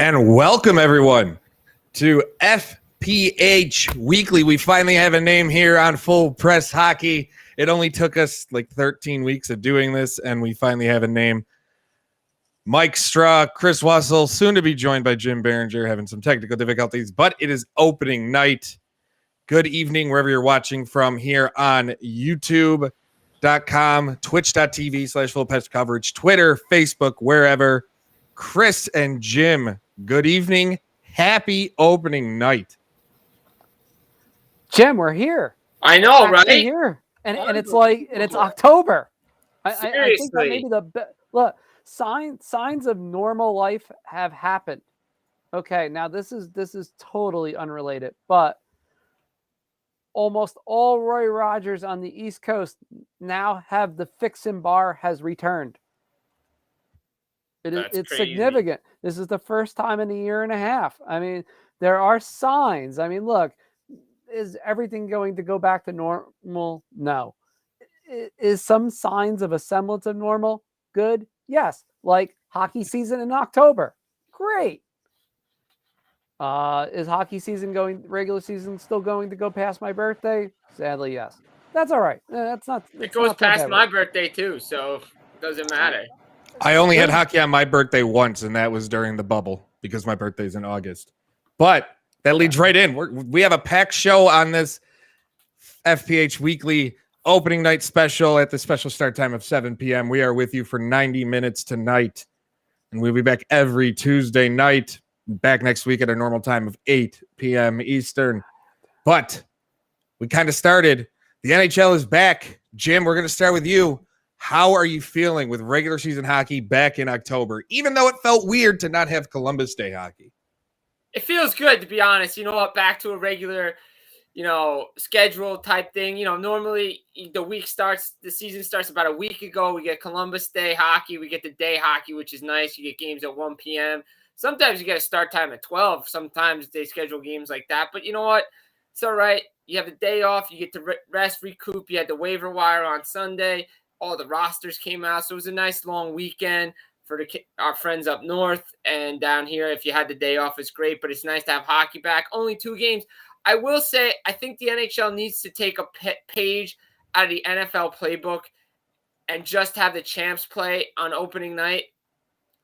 And welcome, everyone, to FPH Weekly. We finally have a name here on Full Press Hockey. It only took us like 13 weeks of doing this, and we finally have a name. Mike Straw, Chris Wassel, soon to be joined by Jim Behringer, having some technical difficulties, but it is opening night. Good evening, wherever you're watching from here on YouTube.com, twitch.tv/fullpetch-coverage, Twitter, Facebook, wherever. Chris and Jim, good evening. Happy opening night. Jim, we're here. I know, We're right? Here. And it's October. I think that maybe look, signs of normal life have happened. Okay, now this is totally unrelated, but almost all Roy Rogers on the East Coast now have the fix-in bar has returned. It's crazy. Significant. This is the first time in a year and a half. I mean, there are signs. I mean, look, is everything going to go back to normal? No. Is some signs of a semblance of normal? Good. Yes. Like hockey season in October. Great. Is hockey season regular season still going to go past my birthday? Sadly, yes. That's all right. It goes past my birthday too, so it doesn't matter. I only had hockey on my birthday once, and that was during the bubble because my birthday's in August. But that leads right in. We have a packed show on this FPH Weekly opening night special at the special start time of 7 p.m. We are with you for 90 minutes tonight, and we'll be back every Tuesday night, back next week at our normal time of 8 p.m. Eastern. But we kind of started. The NHL is back. Jim, we're going to start with you. How are you feeling with regular season hockey back in October, even though it felt weird to not have Columbus Day hockey? It feels good, to be honest. You know what? Back to a regular, schedule type thing. Normally the season starts about a week ago. We get Columbus Day hockey. We get the day hockey, which is nice. You get games at 1 p.m. Sometimes you get a start time at 12. Sometimes they schedule games like that. But you know what? It's all right. You have the day off. You get to rest, recoup. You had the waiver wire on Sunday. All the rosters came out, so it was a nice long weekend for our friends up north and down here. If you had the day off, it's great, but it's nice to have hockey back. Only 2 games. I will say, I think the NHL needs to take a page out of the NFL playbook and just have the champs play on opening night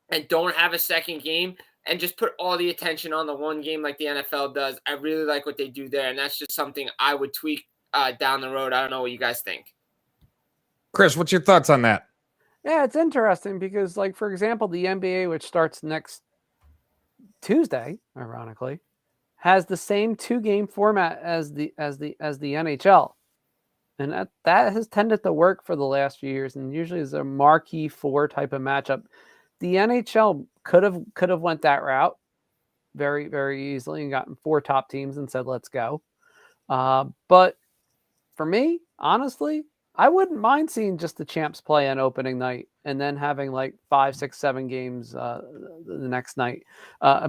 and don't have a second game and just put all the attention on the one game like the NFL does. I really like what they do there, and that's just something I would tweak down the road. I don't know what you guys think. Chris, what's your thoughts on that? Yeah, it's interesting because, like, for example, the NBA, which starts next Tuesday, ironically, has the same 2-game format as the NHL, and that has tended to work for the last few years, and usually is a marquee 4 type of matchup. The NHL could have went that route very, very easily and gotten 4 top teams and said, "Let's go." But for me, honestly, I wouldn't mind seeing just the champs play on opening night and then having like 5, 6, 7 games the next night,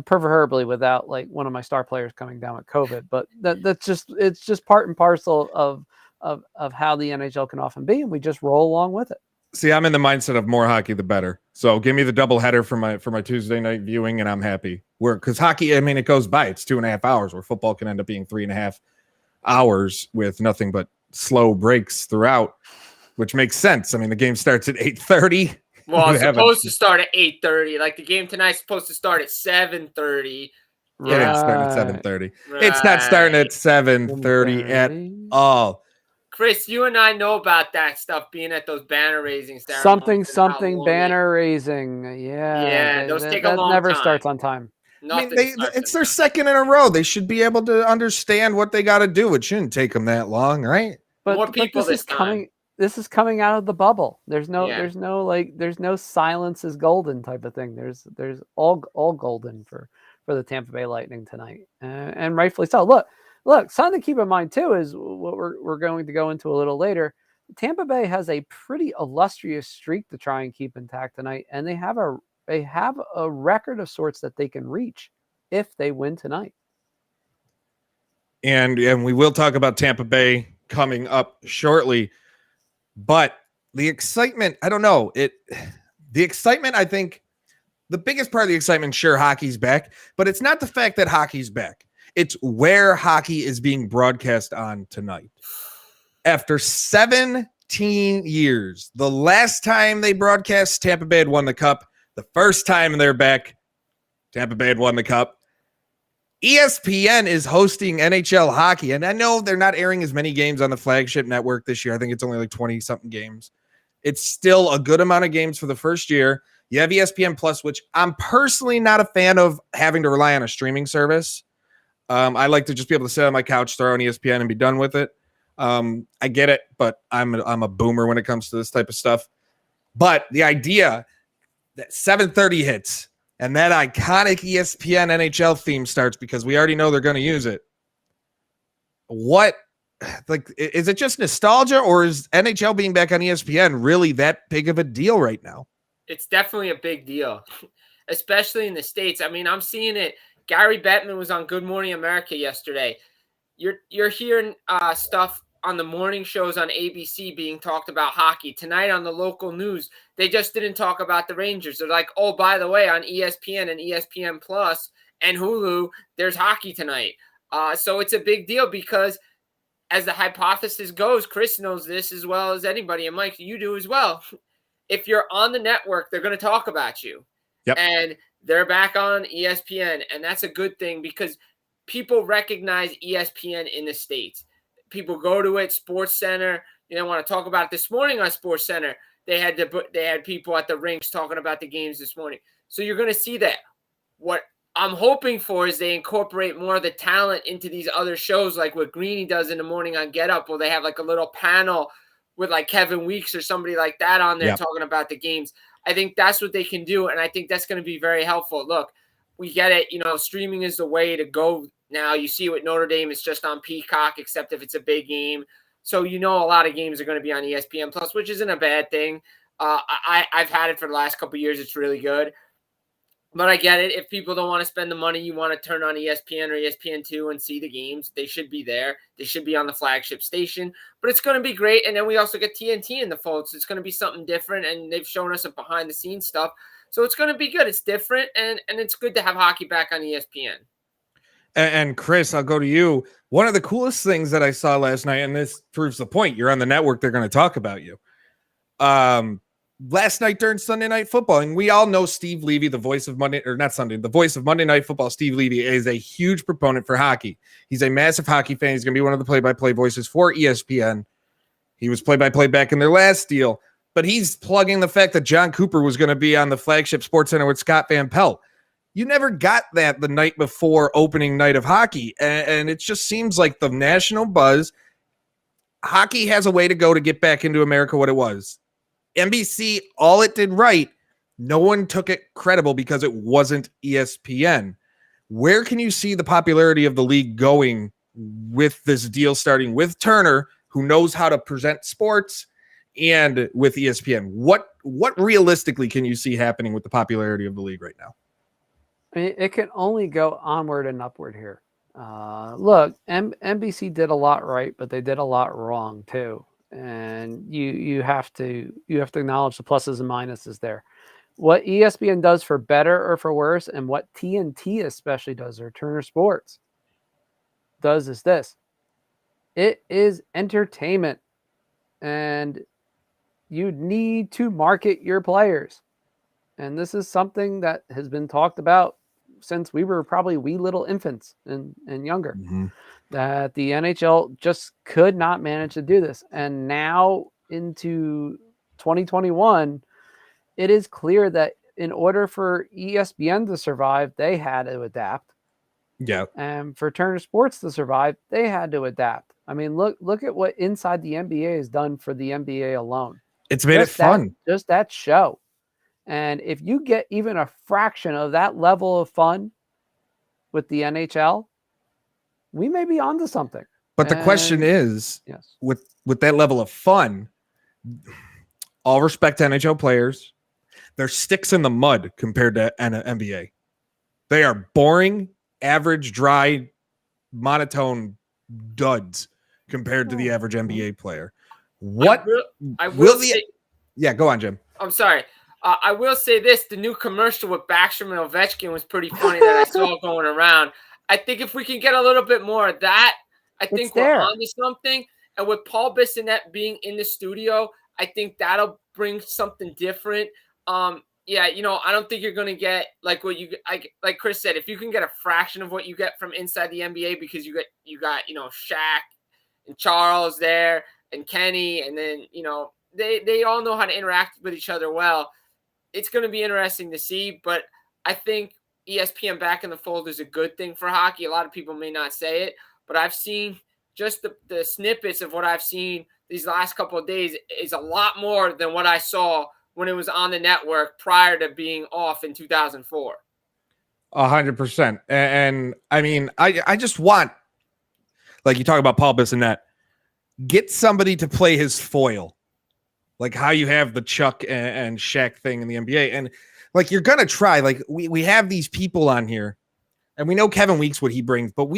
preferably without like one of my star players coming down with COVID. But it's just part and parcel of how the NHL can often be, and we just roll along with it. See, I'm in the mindset of more hockey, the better. So give me the double header for my Tuesday night viewing, and I'm happy. Because hockey, I mean, it goes by. It's 2.5 hours, where football can end up being 3.5 hours with nothing but slow breaks throughout, which makes sense. I mean, the game starts at 8:30. Well, it's supposed to start at 8:30. Like the game tonight's supposed to start at 7:30. Yeah, it's starting at 7:30. Right. It's not starting at 7:30 at all. Chris, you and I know about that stuff being at those banner raising ceremonies. Something banner raising. Yeah, those take a long time. Never starts on time. I mean, it's their second in a row. They should be able to understand what they got to do. It shouldn't take them that long, right? More people this is coming. This is coming out of the bubble. There's no silence is golden type of thing. There's all golden for the Tampa Bay Lightning tonight, and rightfully so. Look, something to keep in mind too is what we're going to go into a little later. Tampa Bay has a pretty illustrious streak to try and keep intact tonight, and they have a record of sorts that they can reach if they win tonight. And we will talk about Tampa Bay coming up shortly, but the excitement, I don't know. The excitement, I think, the biggest part of the excitement, sure, hockey's back, but it's not the fact that hockey's back. It's where hockey is being broadcast on tonight. After 17 years, the last time they broadcast, Tampa Bay had won the cup. The first time they're back, Tampa Bay had won the cup. ESPN is hosting NHL hockey, and I know they're not airing as many games on the flagship network this year. I think it's only like 20-something games. It's still a good amount of games for the first year. You have ESPN Plus, which I'm personally not a fan of having to rely on a streaming service. I like to just be able to sit on my couch, throw on ESPN, and be done with it. I get it, but I'm a boomer when it comes to this type of stuff. But the idea that 7:30 hits and that iconic ESPN NHL theme starts because we already know they're going to use it. What, like, is it just nostalgia, or is NHL being back on ESPN really that big of a deal right now? It's definitely a big deal, especially in the States. I mean, I'm seeing it. Gary Bettman was on Good Morning America yesterday. You're hearing stuff on the morning shows on ABC being talked about hockey. Tonight on the local news, they just didn't talk about the Rangers. They're like, oh, by the way, on ESPN and ESPN Plus and Hulu, there's hockey tonight. So it's a big deal because as the hypothesis goes, Chris knows this as well as anybody, and Mike, you do as well. If you're on the network, they're going to talk about you. Yep. And they're back on ESPN, and that's a good thing because people recognize ESPN in the States. People go to it. Sports Center, you want to talk about it. This morning on Sports Center, they had people at the rinks talking about the games this morning. So you're going to see that. What I'm hoping for is they incorporate more of the talent into these other shows, like what Greeny does in the morning on Get Up, where they have like a little panel with like Kevin Weeks or somebody like that on there talking about the games. I think that's what they can do, and I think that's going to be very helpful. Look, we get it. Streaming is the way to go now. You see with Notre Dame, it's just on Peacock, except if it's a big game. So a lot of games are going to be on ESPN Plus, which isn't a bad thing. I've had it for the last couple of years. It's really good. But I get it. If people don't want to spend the money, you want to turn on ESPN or ESPN2 and see the games. They should be there. They should be on the flagship station. But it's going to be great. And then we also get TNT in the fold. So it's going to be something different. And they've shown us some behind-the-scenes stuff. So it's going to be good. It's different. And it's good to have hockey back on ESPN. And Chris, I'll go to you. One of the coolest things that I saw last night, and this proves the point, you're on the network, they're going to talk about you. Last night during Sunday Night Football, and we all know Steve Levy, the voice of Monday, or not Sunday, the voice of Monday Night Football, Steve Levy is a huge proponent for hockey. He's a massive hockey fan. He's going to be one of the play-by-play voices for ESPN. He was play-by-play back in their last deal, but he's plugging the fact that John Cooper was going to be on the flagship Sports Center with Scott Van Pelt. You never got that the night before opening night of hockey, and it just seems like the national buzz. Hockey has a way to go to get back into America what it was. NBC, all it did right, no one took it credible because it wasn't ESPN. Where can you see the popularity of the league going with this deal, starting with Turner, who knows how to present sports, and with ESPN? What realistically can you see happening with the popularity of the league right now? I mean, it can only go onward and upward here. Look, NBC did a lot right, but they did a lot wrong too. And you have to acknowledge the pluses and minuses there. What ESPN does for better or for worse, and what TNT especially does, or Turner Sports does, is this: it is entertainment, and you need to market your players. And this is something that has been talked about since we were probably wee little infants and younger. Mm-hmm. That the NHL just could not manage to do this. And now into 2021, it is clear that in order for ESPN to survive, they had to adapt. Yeah. And for Turner Sports to survive, they had to adapt. I mean, look at what Inside the NBA has done for the NBA alone. It's made it fun. Just that show. And if you get even a fraction of that level of fun with the NHL, we may be onto something. But the question is, yes, with that level of fun, all respect to NHL players, they're sticks in the mud compared to NBA. They are boring, average, dry, monotone duds compared to the average NBA player. What I will say, yeah, go on, Jim. I'm sorry. I will say this: the new commercial with Backstrom and Ovechkin was pretty funny that I saw going around. I think if we can get a little bit more of that, I think we're on to something. And with Paul Bissonnette being in the studio, I think that'll bring something different. Yeah, I don't think you're going to get like what like Chris said, if you can get a fraction of what you get from inside the NBA, because you got Shaq and Charles there and Kenny, and then they all know how to interact with each other well. It's going to be interesting to see, but I think ESPN back in the fold is a good thing for hockey. A lot of people may not say it, but I've seen just the snippets of what I've seen these last couple of days is a lot more than what I saw when it was on the network prior to being off in 2004. 100%. And I mean, I just want, like you talk about Paul Bissonnette, get somebody to play his foil, like how you have the Chuck and Shaq thing in the NBA. And like, you're going to try, like we have these people on here and we know Kevin Weeks, what he brings, but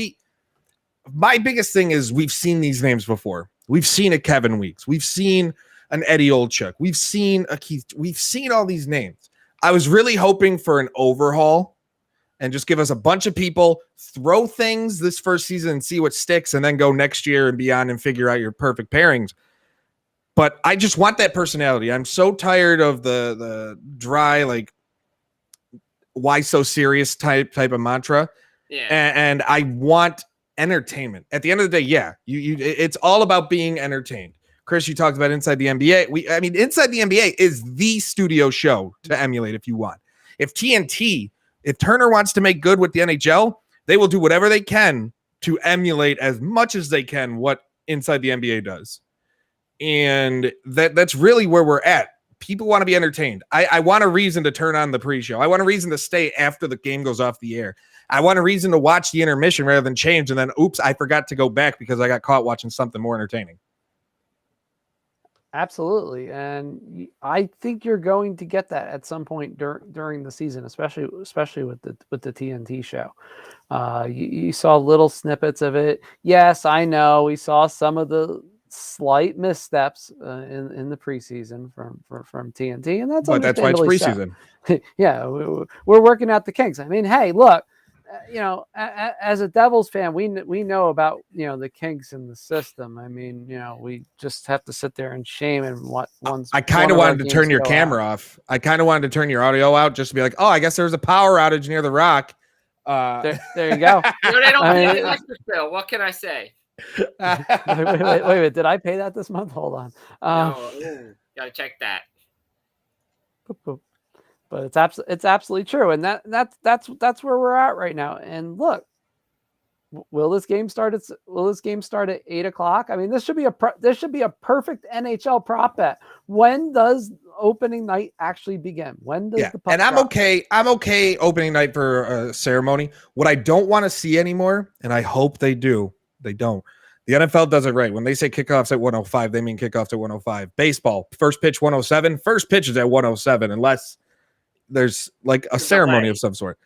my biggest thing is we've seen these names before. We've seen a Kevin Weeks. We've seen an Eddie Olczyk. We've seen a Keith. We've seen all these names. I was really hoping for an overhaul and just give us a bunch of people, throw things this first season and see what sticks, and then go next year and beyond and figure out your perfect pairings. But I just want that personality. I'm so tired of the dry, like, why so serious type of mantra. Yeah. And I want entertainment. At the end of the day, yeah, it's all about being entertained. Chris, you talked about Inside the NBA. I mean, Inside the NBA is the studio show to emulate if you want. If Turner wants to make good with the NHL, they will do whatever they can to emulate as much as they can what Inside the NBA does. And that's really where we're at. People want to be entertained. I want a reason to turn on the pre-show. I want a reason to stay after the game goes off the air. I want a reason to watch the intermission rather than change and then, oops, I forgot to go back because I got caught watching something more entertaining. Absolutely. And I think you're going to get that at some point during the season, especially with the TNT show. You saw little snippets of it. Yes, I know we saw some of the slight missteps in the preseason from TNT, and that's why it's preseason. So. Yeah, we're working out the kinks. I mean, hey, look, as a Devils fan, we know about the kinks in the system. I mean, we just have to sit there and shame and what ones. I kind of wanted to turn your camera off. I kind of wanted to turn your audio out just to be like, oh, I guess there was a power outage near the Rock. There you go. They don't pay the electric bill. What can I say? wait, did I pay that this month? Hold on. No, gotta check that. But it's absolutely true, and that's where we're at right now. And look, will this game start at 8:00? I mean, this should be a perfect NHL prop bet. When does opening night actually begin? When does the puck and I'm drop? I'm okay opening night for a ceremony. What I don't want to see anymore, and I hope they do, they don't. The NFL does it right. When they say kickoffs at 1:05, they mean kickoffs at 1:05. Baseball, first pitch 1:07. First pitch is at 1:07, unless there's like a ceremony of some sort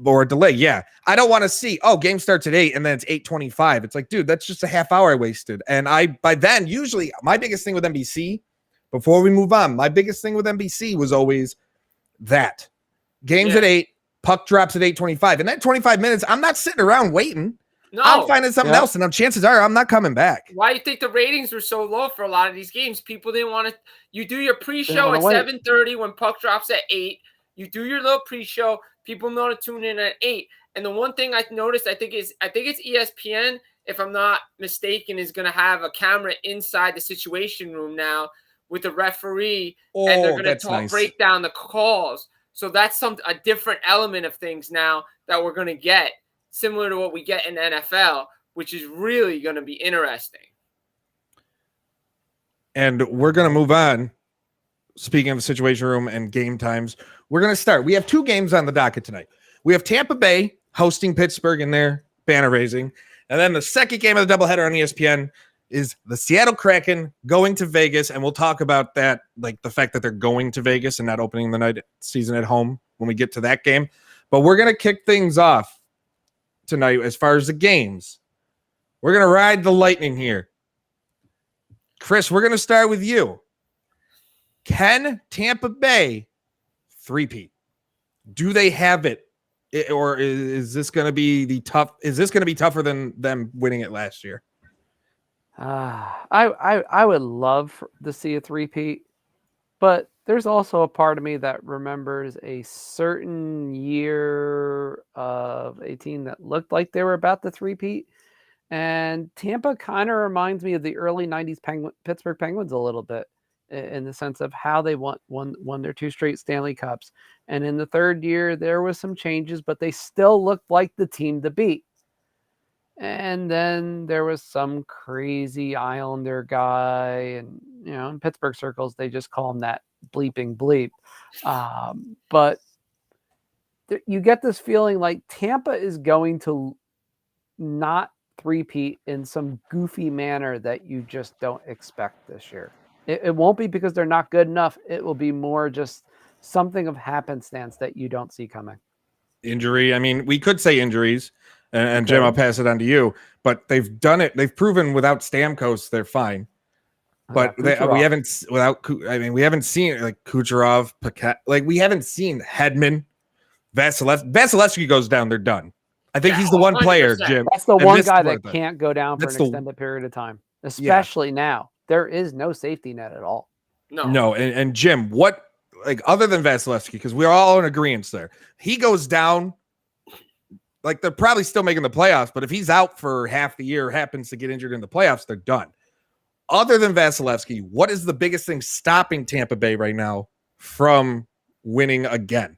or a delay. Yeah. I don't want to see, game starts at 8 and then it's 8:25. It's like, dude, that's just a half hour I wasted. And by then, usually my biggest thing with NBC, before we move on, my biggest thing with NBC was always that games at 8, puck drops at 8:25. And that 25 minutes, I'm not sitting around waiting. No. I'm finding something else, and chances are I'm not coming back. Why do you think the ratings were so low for a lot of these games? People didn't want to. You do your pre-show at 7:30 when puck drops at 8. You do your little pre-show. People know to tune in at 8. And the one thing I noticed, I think it's ESPN, if I'm not mistaken, is going to have a camera inside the Situation Room now with the referee, and they're going to break down the calls. So that's a different element of things now that we're going to get, similar to what we get in the NFL, which is really going to be interesting. And we're going to move on. Speaking of the Situation Room and game times, we're going to start. We have 2 games on the docket tonight. We have Tampa Bay hosting Pittsburgh in their banner raising. And then the second game of the doubleheader on ESPN is the Seattle Kraken going to Vegas. And we'll talk about that, like the fact that they're going to Vegas and not opening the night season at home when we get to that game. But we're going to kick things off tonight as far as the games. We're going to ride the lightning here. Chris, we're going to start with you. Can Tampa Bay three-peat? Do they have it? Or is this going to be Is this going to be tougher than them winning it last year? I would love to see a three-peat, but there's also a part of me that remembers a certain year of a team that looked like they were about to three-peat. And Tampa kind of reminds me of the early 90s Pittsburgh Penguins a little bit, in the sense of how they won their 2 straight Stanley Cups. And in the third year, there was some changes, but they still looked like the team to beat. And then there was some crazy Islander guy, and in Pittsburgh circles, they just call him that bleeping bleep. But you get this feeling like Tampa is going to not three-peat in some goofy manner that you just don't expect this year. It won't be because they're not good enough. It will be more just something of happenstance that you don't see coming. Injury. I mean, we could say injuries, and Jim, I'll pass it on to you. But they've done it. They've proven without Stamkos, they're fine. But we haven't seen like Kucherov, Paquette. Like we haven't seen Hedman, Vasilevsky. Vasilevsky goes down, they're done. I think he's the one 100%. Player, Jim. That's the one guy that can't go down for an extended period of time, especially now. There is no safety net at all. No. And Jim, what, like, other than Vasilevsky, because we're all in agreement there, he goes down, like, they're probably still making the playoffs, but if he's out for half the year, happens to get injured in the playoffs, they're done. Other than Vasilevsky, what is the biggest thing stopping Tampa Bay right now from winning again?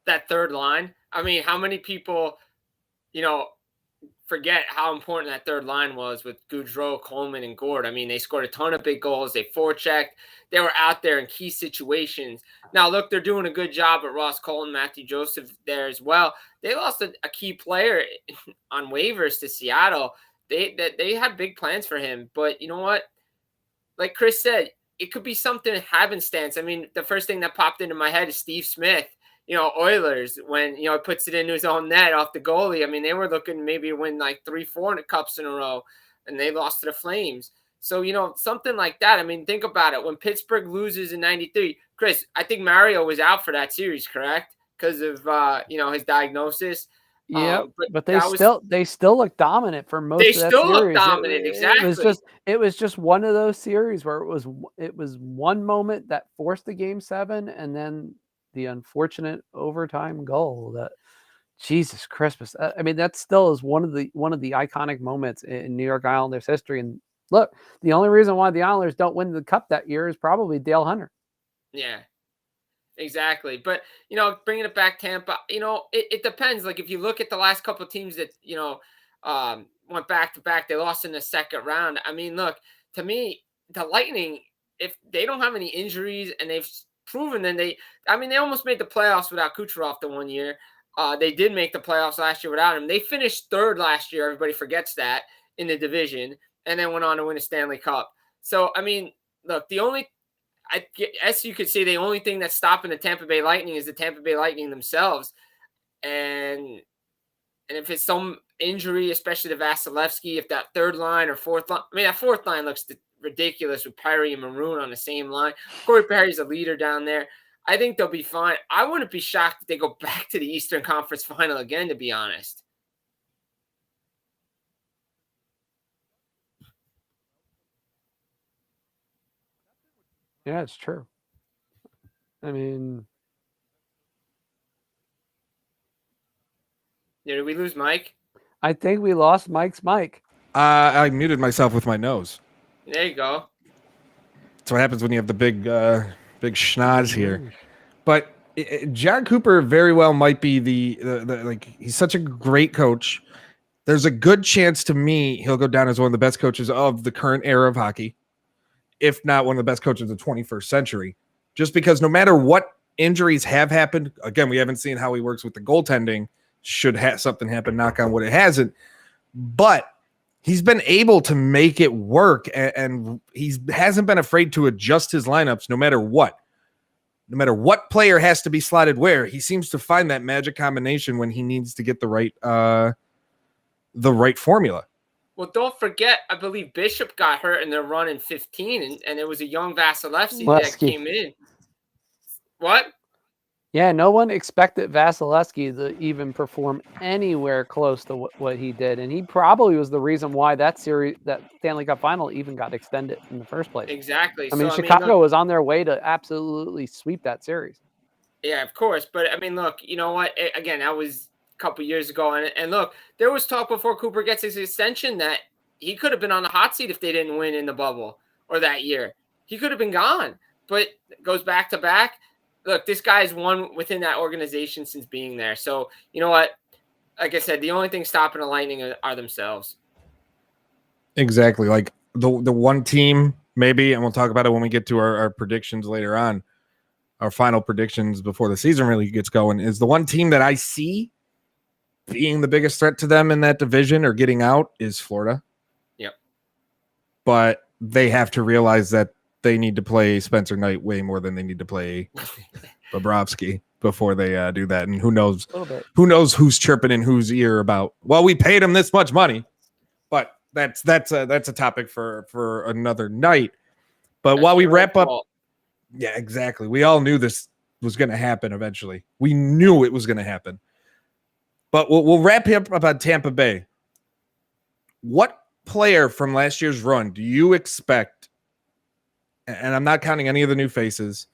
That third line. I mean, how many people, forget how important that third line was with Gaudreau, Coleman, and Gord. I mean, they scored a ton of big goals. They forechecked. They were out there in key situations. Now, look, they're doing a good job at Ross Cole and Matthew Joseph there as well. They lost a key player on waivers to Seattle. They had big plans for him. But you know what? Like Chris said, it could be something happenstance. I mean, the first thing that popped into my head is Steve Smith. Oilers, when, puts it into his own net off the goalie. I mean, they were looking maybe to win like 3-4 cups in a row, and they lost to the Flames. So, something like that. I mean, think about it. When Pittsburgh loses in 93, Chris, I think Mario was out for that series, correct? Because of, his diagnosis. Yeah, but they still look dominant for most of that series. They still look dominant, exactly. It was just one of those series where it was one moment that forced the Game 7, and then the unfortunate overtime goal that, Jesus Christmas. I mean, that still is one of the iconic moments in New York Islanders history. And look, the only reason why the Islanders don't win the cup that year is probably Dale Hunter. Yeah, exactly. But, bringing it back, Tampa, it depends. Like if you look at the last couple of teams that, went back to back, they lost in the second round. I mean, look, to me, the Lightning, if they don't have any injuries and they've proven, then they almost made the playoffs without Kucherov the one year. They did make the playoffs last year without him. They finished third last year. Everybody forgets that in the division, and then went on to win a Stanley Cup. So, I mean, look, as you could see, the only thing that's stopping the Tampa Bay Lightning is the Tampa Bay Lightning themselves. And if it's some injury, especially to Vasilevsky, if that third line or fourth line, that fourth line looks ridiculous with Perry and Maroon on the same line. Corey Perry's a leader down there. I think they'll be fine. I wouldn't be shocked if they go back to the Eastern Conference Final again, to be honest. Yeah, it's true. I mean, did we lose Mike? I think we lost Mike's mic. I muted myself with my nose. There you go. That's what happens when you have the big schnoz here. But John Cooper very well might be the he's such a great coach. There's a good chance to me he'll go down as one of the best coaches of the current era of hockey, if not one of the best coaches of the 21st century. Just because no matter what injuries have happened, again, we haven't seen how he works with the goaltending. Should something happen, knock on wood, it hasn't. But he's been able to make it work, and he hasn't been afraid to adjust his lineups no matter what. No matter what player has to be slotted where, he seems to find that magic combination when he needs to get the right formula. Well, don't forget, I believe Bishop got hurt in their run in 15, and it was a young Vasilevsky that Lesky. came in. What? Yeah, no one expected Vasilevsky to even perform anywhere close to what he did, and he probably was the reason why that Stanley Cup final, even got extended in the first place. Exactly. I mean, So, Chicago was on their way to absolutely sweep that series. Yeah, of course. But I mean, look, you know what? Again, that was a couple years ago, and look, there was talk before Cooper gets his extension that he could have been on the hot seat if they didn't win in the bubble or that year. He could have been gone, but it goes back to back. Look, this guy's won within that organization since being there. So, you know what? Like I said, the only thing stopping the Lightning are themselves. Exactly. Like the one team, maybe, and we'll talk about it when we get to our predictions later on, our final predictions before the season really gets going, is the one team that I see being the biggest threat to them in that division or getting out is Florida. Yep. But they have to realize that they need to play Spencer Knight way more than they need to play Bobrovsky before they do that. And who knows who's chirping in whose ear about, well, we paid him this much money, but that's a topic for another night. But while we wrap up, yeah, exactly. We all knew this was going to happen eventually. We knew it was going to happen. But we'll wrap up about Tampa Bay. What player from last year's run do you expect, and I'm not counting any of the new faces,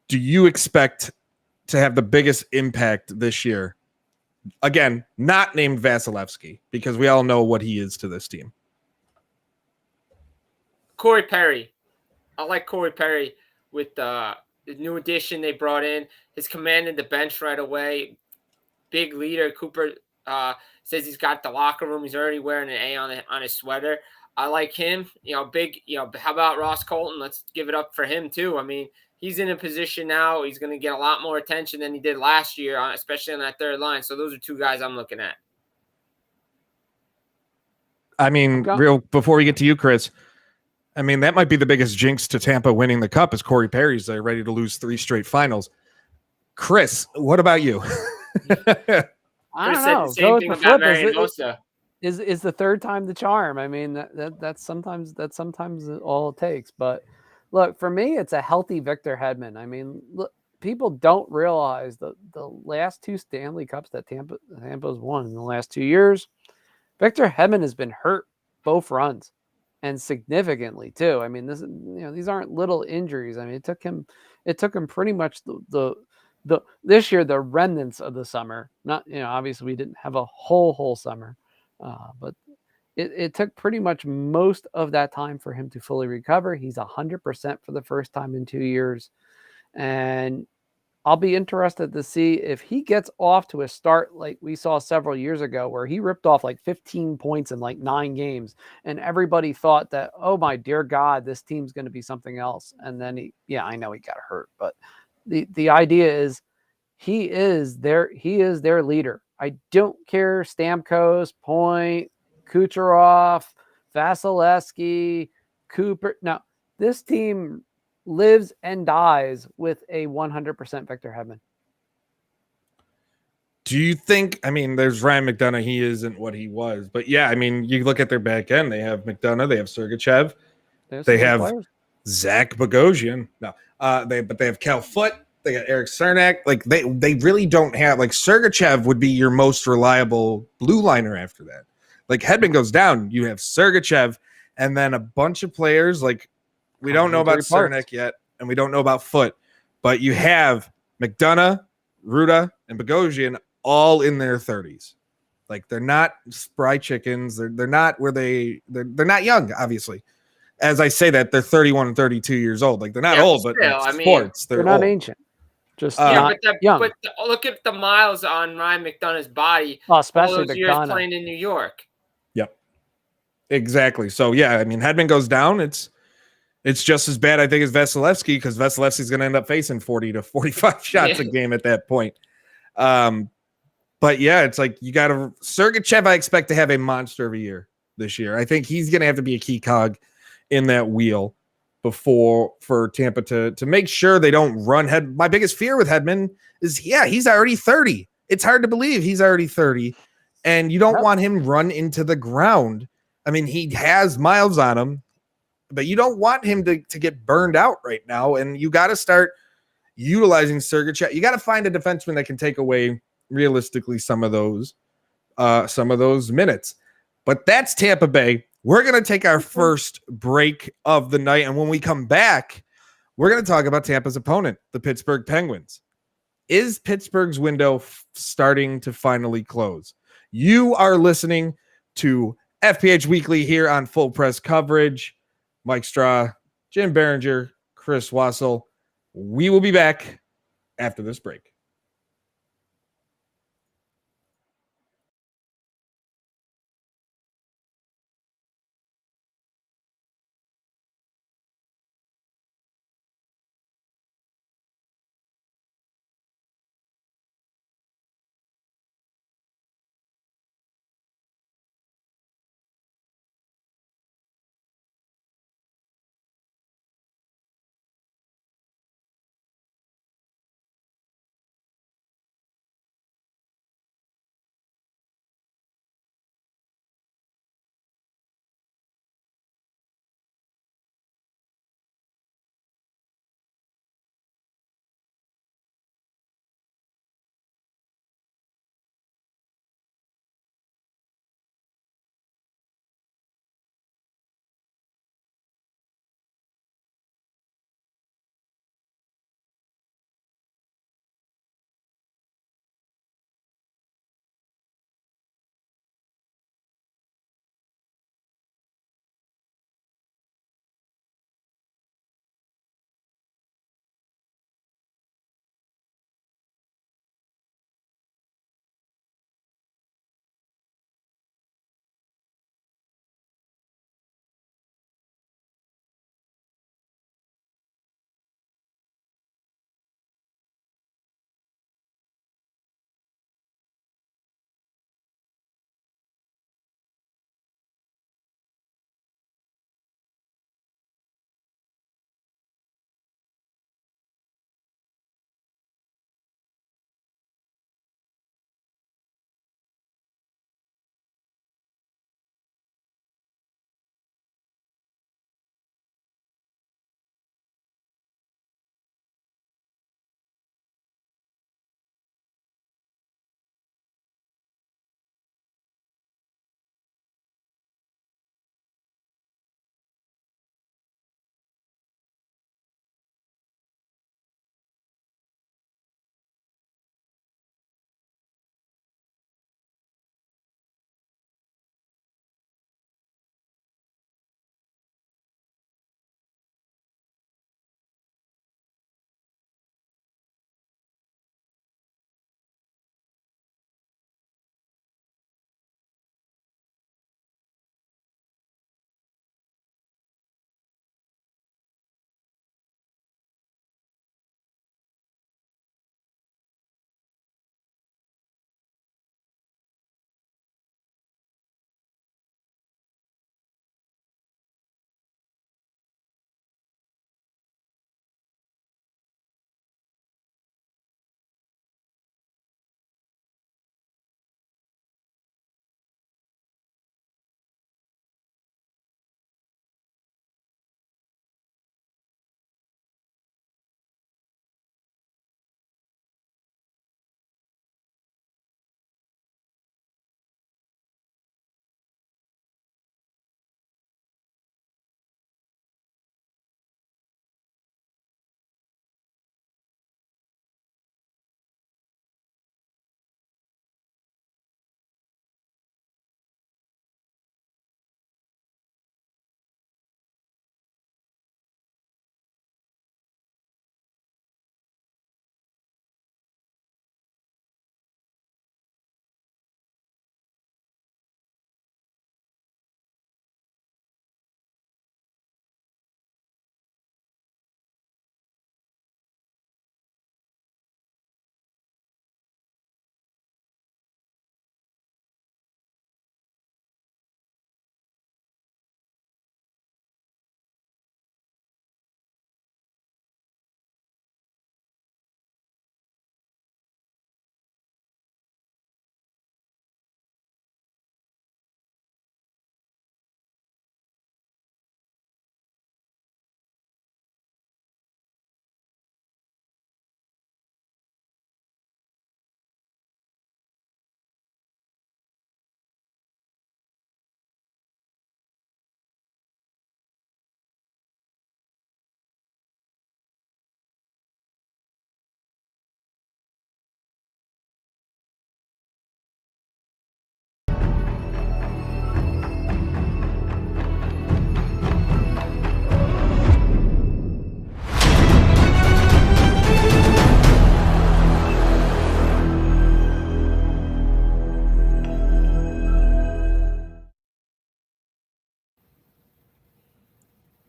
do you expect to have the biggest impact this year? Again, not named Vasilevsky, because we all know what he is to this team. Corey Perry. I like Corey Perry with the new addition they brought in. His commanding the bench right away. Big leader. Cooper says he's got the locker room. He's already wearing an A on his sweater. I like him. Big. How about Ross Colton? Let's give it up for him too. I mean, he's in a position now. He's going to get a lot more attention than he did last year, especially on that third line. So those are two guys I'm looking at. I mean, before we get to you, Chris, I mean, that might be the biggest jinx to Tampa winning the cup is Corey Perry's there ready to lose 3 straight finals. Chris, what about you? I don't know. Go with the flip. Is the third time the charm? I mean, that's sometimes all it takes. But look, for me, it's a healthy Victor Hedman. I mean, look, people don't realize the last 2 Stanley Cups that Tampa's won in the last 2 years. Victor Hedman has been hurt both runs, and significantly too. I mean, these aren't little injuries. I mean, it took him pretty much this year the remnants of the summer. Not obviously we didn't have a whole summer, but it took pretty much most of that time for him to fully recover. He's 100% for the first time in 2 years, and I'll be interested to see if he gets off to a start like we saw several years ago, where he ripped off like 15 points in like 9 games, and everybody thought that, oh my dear God, this team's going to be something else. And then I know he got hurt, but the idea is he is their leader. I don't care Stamkos, Point, Kucherov, Vasilevsky, Cooper. No, this team lives and dies with a 100% Victor Hedman. Do you think, I mean, there's Ryan McDonough, he isn't what he was, but yeah, I mean, you look at their back end, they have McDonough, they have Sergachev, they have players. Zach Bogosian. No, but they have Cal Foote, they got Eric Cernak. Like they really don't have, like, Sergachev would be your most reliable blue liner after that. Like Hedman goes down, you have Sergachev, and then a bunch of players like, we don't know about Cernak yet, and we don't know about Foote, but you have McDonough, Ruda, and Bogosian all in their 30s. Like, they're not spry chickens. They're not where they're not young, obviously. As I say that, they're 31 and 32 years old. Like, they're not old, but sports, they're not old. Ancient. Just not young. But look at the miles on Ryan McDonough's body. Oh, especially all those years playing in New York. Yep. Exactly. So, yeah, I mean, Hedman goes down. It's just as bad, I think, as Vasilevsky, because Vasilevsky's going to end up facing 40 to 45 shots a game at that point. But, yeah, it's like you got to – Sergachev, I expect to have a monster of a year this year. I think he's going to have to be a key cog in that wheel for Tampa to make sure they don't run head. My biggest fear with Hedman is, he's already 30. It's hard to believe he's already 30, and you don't want him run into the ground I mean, he has miles on him, but you don't want him to get burned out right now. And you got to start utilizing Sergachev. You got to find a defenseman that can take away realistically some of those minutes. But that's Tampa Bay. We're going to take our first break of the night. And when we come back, we're going to talk about Tampa's opponent, the Pittsburgh Penguins. Is Pittsburgh's window starting to finally close? You are listening to FPH Weekly here on Full Press Coverage. Mike Straw, Jim Behringer, Chris Wassel. We will be back after this break.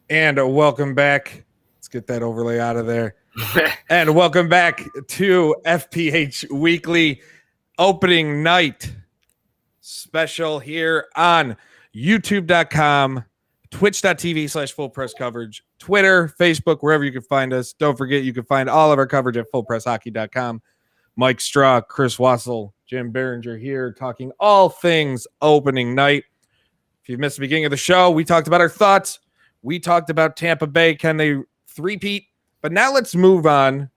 And welcome back. Let's get that overlay out of there. And welcome back to FPH Weekly opening night special here on youtube.com, twitch.tv/full press coverage, Twitter, Facebook, wherever you can find us. Don't forget, you can find all of our coverage at fullpresshockey.com. Mike Straw, Chris Wassel, Jim Behringer here talking all things opening night. If you missed the beginning of the show, we talked about our thoughts. We talked about Tampa Bay. Can they three-peat? But now let's move on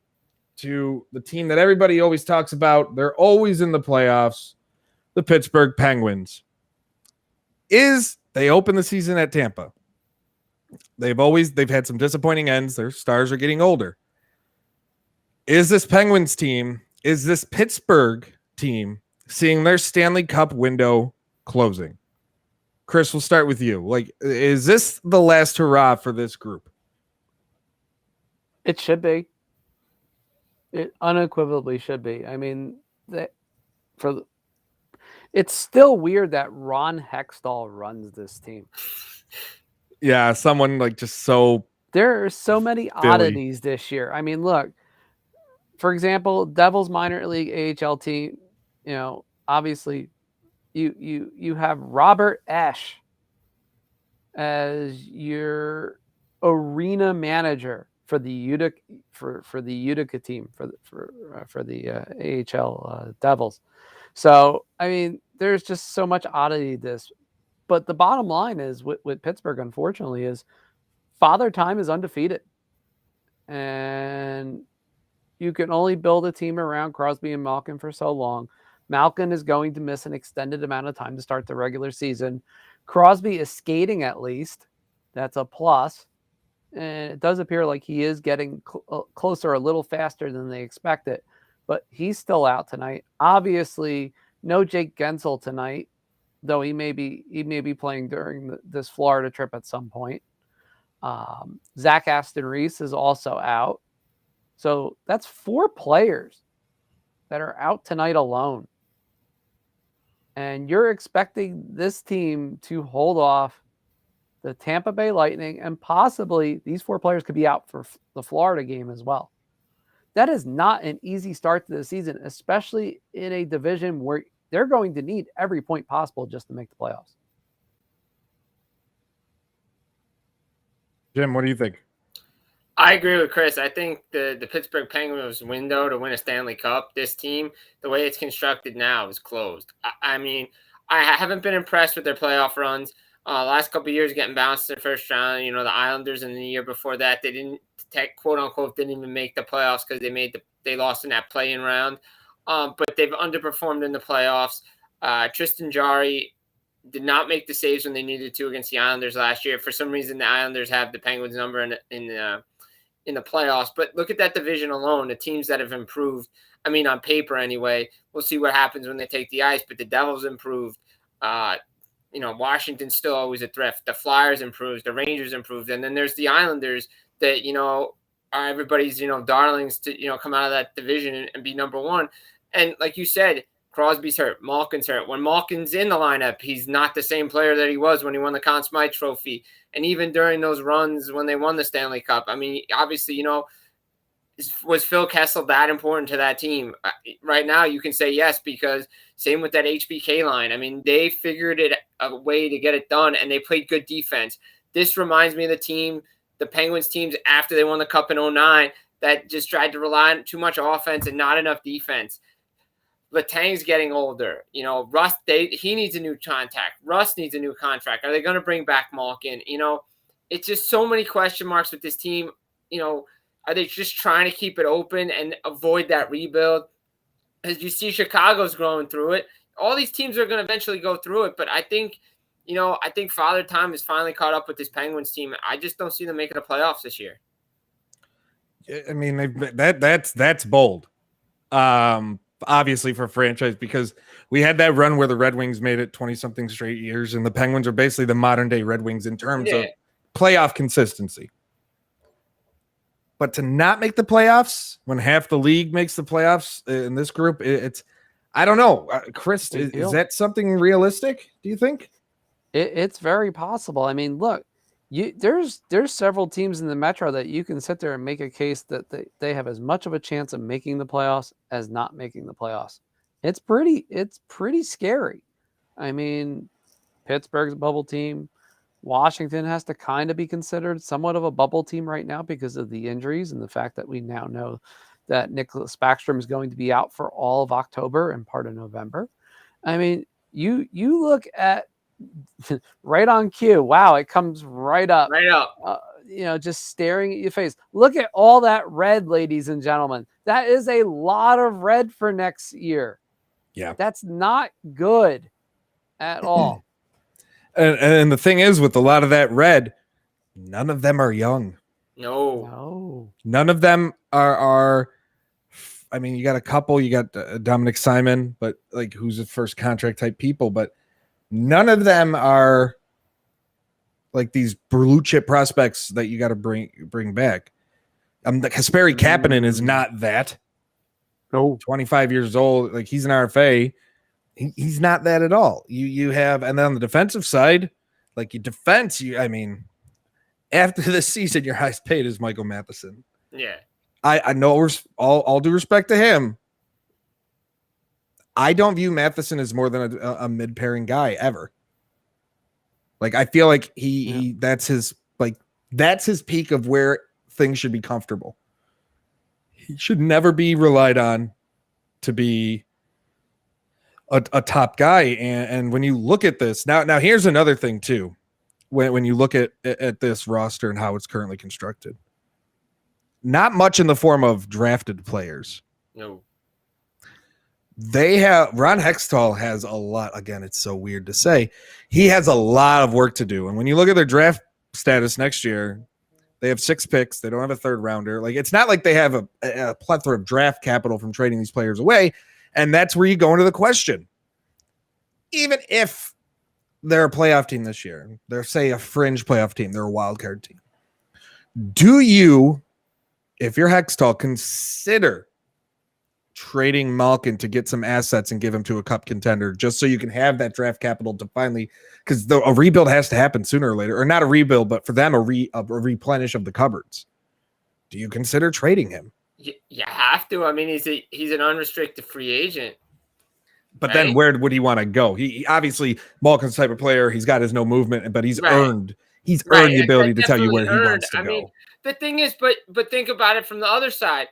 to the team that everybody always talks about. They're always in the playoffs, the Pittsburgh Penguins. They open the season at Tampa. They've had some disappointing ends. Their stars are getting older. Is this Penguins team, is this Pittsburgh team seeing their Stanley Cup window closing? Chris, we'll start with you. Like, is this the last hurrah for this group? It should be. It unequivocally should be. I mean, it's still weird that Ron Hextall runs this team. Yeah, someone like just so. There are so many oddities this year. I mean, look, for example, Devils minor league AHL team, obviously you have Robert Esch as your arena manager for the Utica team for the AHL Devils. So I mean, there's just so much oddity to this. But the bottom line is with Pittsburgh, unfortunately, is Father Time is undefeated, and you can only build a team around Crosby and Malkin for so long. Malkin is going to miss an extended amount of time to start the regular season. Crosby is skating at least. That's a plus. And it does appear like he is getting closer a little faster than they expected. But he's still out tonight. Obviously, no Jake Gensel tonight, though he may be playing during this Florida trip at some point. Zach Aston Reese is also out. So that's 4 players that are out tonight alone. And you're expecting this team to hold off the Tampa Bay Lightning, and possibly these 4 players could be out for the Florida game as well. That is not an easy start to the season, especially in a division where they're going to need every point possible just to make the playoffs. Jim, what do you think? I agree with Chris. I think the Pittsburgh Penguins window to win a Stanley Cup, this team, the way it's constructed now, is closed. I mean, I haven't been impressed with their playoff runs. Last couple of years getting bounced in the first round. The Islanders in the year before that, they didn't, quote unquote, didn't even make the playoffs because they lost in that play-in round. But they've underperformed in the playoffs. Tristan Jarry did not make the saves when they needed to against the Islanders last year. For some reason, the Islanders have the Penguins number in the playoffs. But look at that division alone, the teams that have improved. I mean, on paper anyway. We'll see what happens when they take the ice, but the Devils improved. Washington's still always a threat. The Flyers improved, the Rangers improved, and then there's the Islanders that, are everybody's, darlings to, come out of that division and be number one. And like you said, Crosby's hurt, Malkin's hurt. When Malkin's in the lineup, he's not the same player that he was when he won the Conn Smythe Trophy. And even during those runs when they won the Stanley Cup, I mean, obviously, was Phil Kessel that important to that team? Right now, you can say yes, because same with that HBK line. I mean, they figured it a way to get it done, and they played good defense. This reminds me of the Penguins teams after they won the Cup in 2009 that just tried to rely on too much offense and not enough defense. Letang's getting older. Russ, he needs a new contact. Russ needs a new contract. Are they going to bring back Malkin? It's just so many question marks with this team. Are they just trying to keep it open and avoid that rebuild? As you see, Chicago's growing through it. All these teams are going to eventually go through it. But I think Father Time has finally caught up with this Penguins team. I just don't see them making the playoffs this year. I mean, that's bold. Obviously for franchise, because we had that run where the Red Wings made it 20-something straight years, and the Penguins are basically the modern-day Red Wings in terms of playoff consistency. But to not make the playoffs when half the league makes the playoffs in this group, it's I don't know. Chris, is that something realistic, do you think? It's very possible. I mean, look, There's several teams in the Metro that you can sit there and make a case that they have as much of a chance of making the playoffs as not making the playoffs. It's pretty scary. I mean, Pittsburgh's a bubble team. Washington has to kind of be considered somewhat of a bubble team right now because of the injuries and the fact that we now know that Nicholas Backstrom is going to be out for all of October and part of November. I mean, you look at right on cue. Wow, it comes right up. Right up. Just staring at your face. Look at all that red, ladies and gentlemen. That is a lot of red for next year. Yeah. That's not good at all. And the thing is, with a lot of that red, none of them are young. No. None of them are. I mean, you got a couple. You got Dominic Simon, but like, who's the first contract type people? But none of them are like these blue chip prospects that you got to bring back. The Kasperi Kapanen is not that. No, 25 years old. Like, he's an RFA. He's not that at all. You have, and then on the defensive side, like your defense, I mean, after this season, your highest paid is Michael Mathison. Yeah. I know, all due respect to him, I don't view Mathison as more than a mid pairing guy ever. Like, I feel like that's his peak of where things should be comfortable. He should never be relied on to be a top guy. And when you look at this now, here's another thing too. When you look at this roster and how it's currently constructed, not much in the form of drafted players. No. Ron Hextall has a lot. Again, it's so weird to say. He has a lot of work to do. And when you look at their draft status next year, they have 6 picks. They don't have a third rounder. Like, it's not like they have a plethora of draft capital from trading these players away. And that's where you go into the question. Even if they're a playoff team this year, they're, say, a fringe playoff team, they're a wild card team. Do you, if you're Hextall, consider trading Malkin to get some assets and give him to a cup contender just so you can have that draft capital to finally, because a rebuild has to happen sooner or later, or not a rebuild, but for them a replenish of the cupboards. Do you consider trading him? You have to. I mean, he's an unrestricted free agent. But then where would he want to go? He obviously, Malkin's the type of player, he's got his no movement, but he's earned the ability to tell you where he wants to go. Mean, the thing is, but think about it from the other side.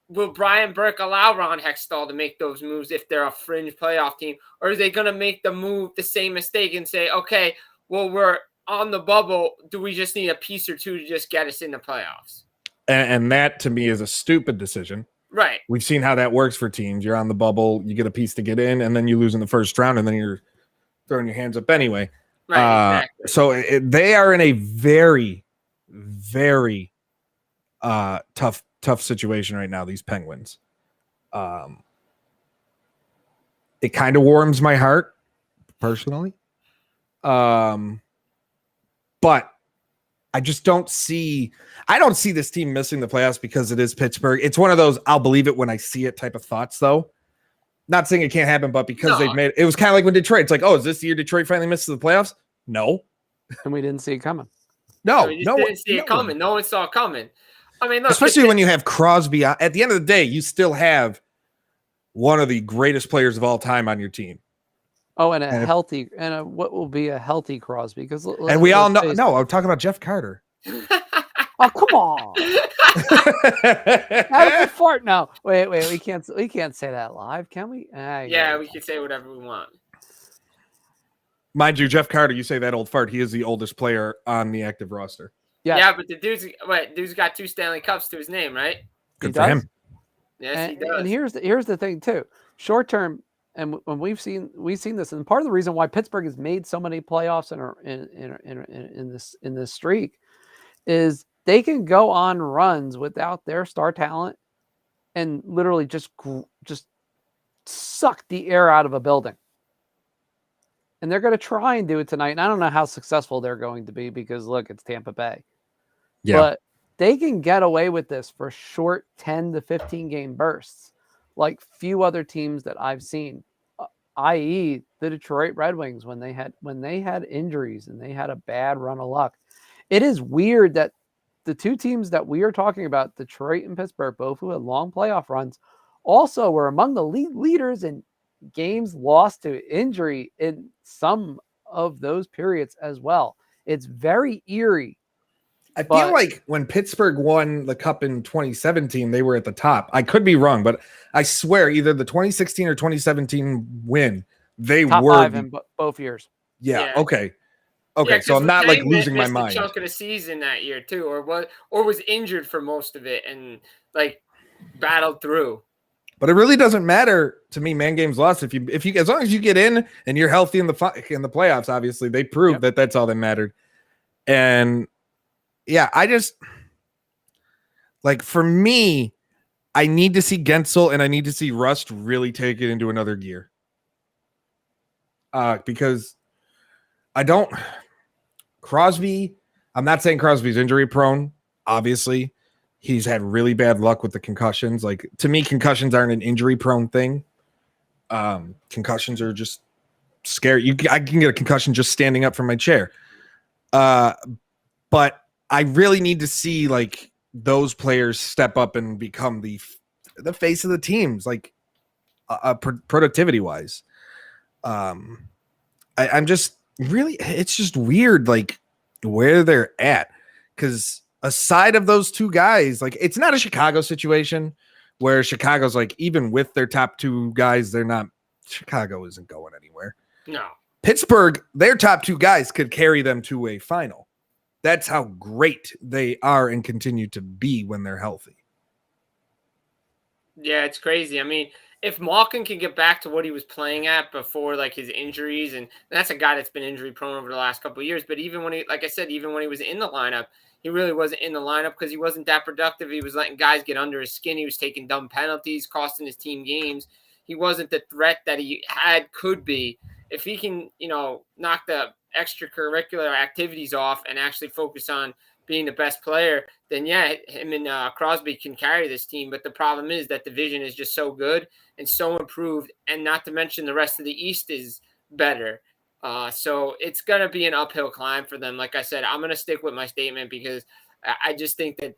Will Brian Burke allow Ron Hextall to make those moves if they're a fringe playoff team? Or are they going to make the same mistake and say, okay, well, we're on the bubble. Do we just need a piece or two to just get us in the playoffs? And that, to me, is a stupid decision. Right. We've seen how that works for teams. You're on the bubble, you get a piece to get in, and then you lose in the first round, and then you're throwing your hands up anyway. Right, exactly. So they are in a very, very tough situation right now, these Penguins. It kind of warms my heart personally. But I just don't see this team missing the playoffs because it is Pittsburgh. It's one of those I'll believe it when I see it type of thoughts, though. Not saying it can't happen, but because they've made it was kind of like when Detroit. It's like, oh, is this the year Detroit finally misses the playoffs? No. And we didn't see it coming. No, didn't see it coming. No one saw it coming. I mean, look, especially when you have Crosby. At the end of the day, you still have one of the greatest players of all time on your team. Oh, and what will be a healthy Crosby? Because and we all know. No, I'm talking about Jeff Carter. Oh, come on! How did fart now? Wait, we can't say that live, can we? Yeah, we can say whatever we want. Mind you, Jeff Carter, you say that old fart. He is the oldest player on the active roster. Yeah, but the dude's got 2 Stanley Cups to his name, right? Good for him. Yes, he does. And here's the thing too. Short term, and when we've seen this, and part of the reason why Pittsburgh has made so many playoffs in this streak is they can go on runs without their star talent and literally just suck the air out of a building. And they're going to try and do it tonight. And I don't know how successful they're going to be because, look, it's Tampa Bay. Yeah. But they can get away with this for short 10 to 15 game bursts like few other teams that I've seen. i.e., the Detroit Red Wings when they had injuries and they had a bad run of luck. It is weird that the two teams that we are talking about, Detroit and Pittsburgh, both who had long playoff runs, also were among the leaders in games lost to injury in some of those periods as well. It's very eerie. I feel like when Pittsburgh won the cup in 2017, they were at the top. I could be wrong, but I swear either the 2016 or 2017 win, they top were five in both years. Yeah. Yeah. Okay. Okay. Yeah, So I'm not like losing my missed mind. a chunk of the season that year too, or was injured for most of it and like battled through. But it really doesn't matter to me, man. Games lost if you as long as you get in and you're healthy in the playoffs. Obviously, they proved that that's all that mattered. And yeah, I just like for me, I need to see Gensel and I need to see Rust really take it into another gear. Because I don't Crosby. I'm not saying Crosby's injury prone. Obviously, he's had really bad luck with the concussions. Like to me, concussions aren't an injury prone thing. Concussions are just scary. I can get a concussion just standing up from my chair. But I really need to see like those players step up and become the face of the teams, like productivity wise. I'm just really, it's just weird, like where they're at. Because aside of those two guys, like it's not a Chicago situation where Chicago's like, even with their top two guys, Chicago isn't going anywhere. No. Pittsburgh, their top two guys could carry them to a final. That's how great they are and continue to be when they're healthy. Yeah, it's crazy. I mean, if Malkin can get back to what he was playing at before like his injuries, and that's a guy that's been injury prone over the last couple of years, but even when even when he was in the lineup, he really wasn't in the lineup because he wasn't that productive. He was letting guys get under his skin. He was taking dumb penalties, costing his team games. He wasn't the threat that he could be. If he can, knock the extracurricular activities off and actually focus on being the best player, then yeah, him and Crosby can carry this team. But the problem is that division is just so good and so improved, and not to mention the rest of the East is better. So it's going to be an uphill climb for them. Like I said, I'm going to stick with my statement because I just think that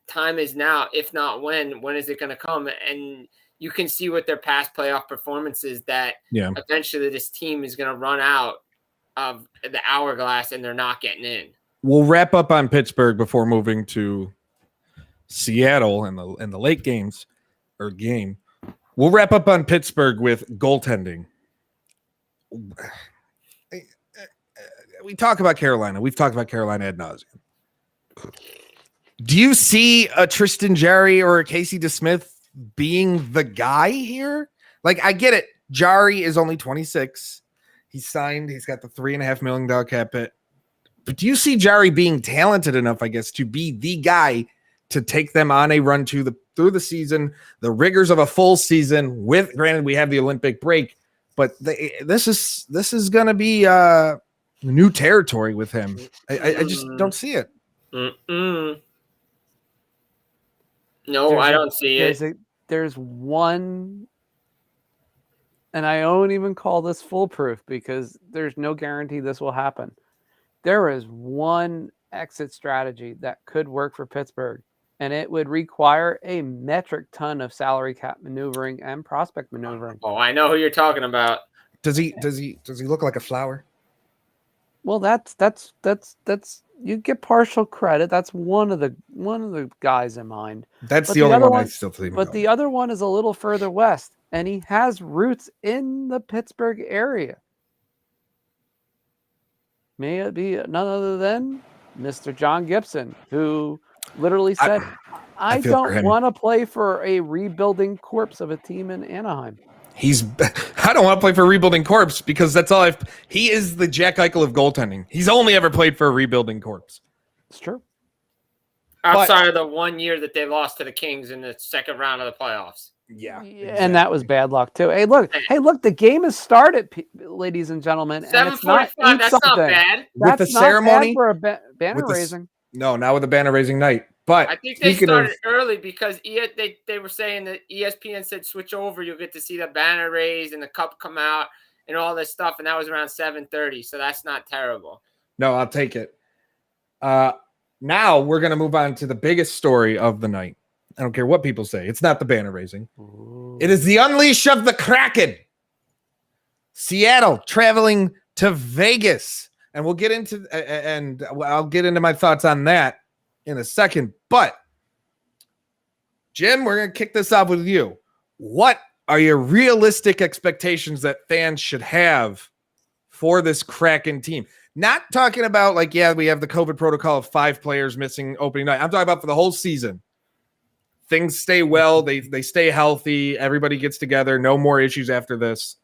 time is now, if not when is it going to come? And you can see with their past playoff performances that eventually this team is going to run out of the hourglass and they're not getting in. We'll wrap up on Pittsburgh before moving to Seattle and the late games or game. We'll wrap up on Pittsburgh with goaltending. We talk about Carolina. We've talked about Carolina ad nauseum. Do you see a Tristan Jarry or a Casey DeSmith being the guy here? Like, I get it. Jarry is only 26. He's signed. He's got the $3.5 million cap hit. But do you see Jarry being talented enough, I guess, to be the guy to take them on a run through the season, the rigors of a full season? With granted, we have the Olympic break, but this is going to be new territory with him. I just don't see it. No, I don't see it. There's one, and I won't even call this foolproof because there's no guarantee this will happen. There is one exit strategy that could work for Pittsburgh, and it would require a metric ton of salary cap maneuvering and prospect maneuvering. Oh, I know who you're talking about. Does he look like a flower? Well, that's you get partial credit. That's one of the guys in mind. That's the only one I still think. But the other one is a little further west, and he has roots in the Pittsburgh area. May it be none other than Mr. John Gibson, who literally said, I don't want to play for a rebuilding corpse of a team in Anaheim. I don't want to play for a rebuilding corpse because that's all he is the Jack Eichel of goaltending. He's only ever played for a rebuilding corpse. It's true. Outside of the 1 year that they lost to the Kings in the second round of the playoffs. Yeah. Exactly. And that was bad luck too. Hey, look, the game has started, ladies and gentlemen. 7:45, that's not bad. With the not ceremony bad for a banner raising. No, not with a banner raising night. But I think they speaking started of, early because they were saying that ESPN said switch over, you'll get to see the banner raised and the cup come out and all this stuff, and that was around 7:30, so that's not terrible. no, I'll take it. Now we're going to move on to the biggest story of the night. I don't care what people say. It's not the banner raising. Ooh. It is the unleash of the Kraken. Seattle traveling to Vegas. And we'll get into, and I'll get into my thoughts on that in a second. But, Jim, we're going to kick this off with you. What are your realistic expectations that fans should have for this Kraken team? Not talking about like, yeah, we have the COVID protocol of 5 players missing opening night. I'm talking about for the whole season. Things stay well. They stay healthy. Everybody gets together. No more issues after this.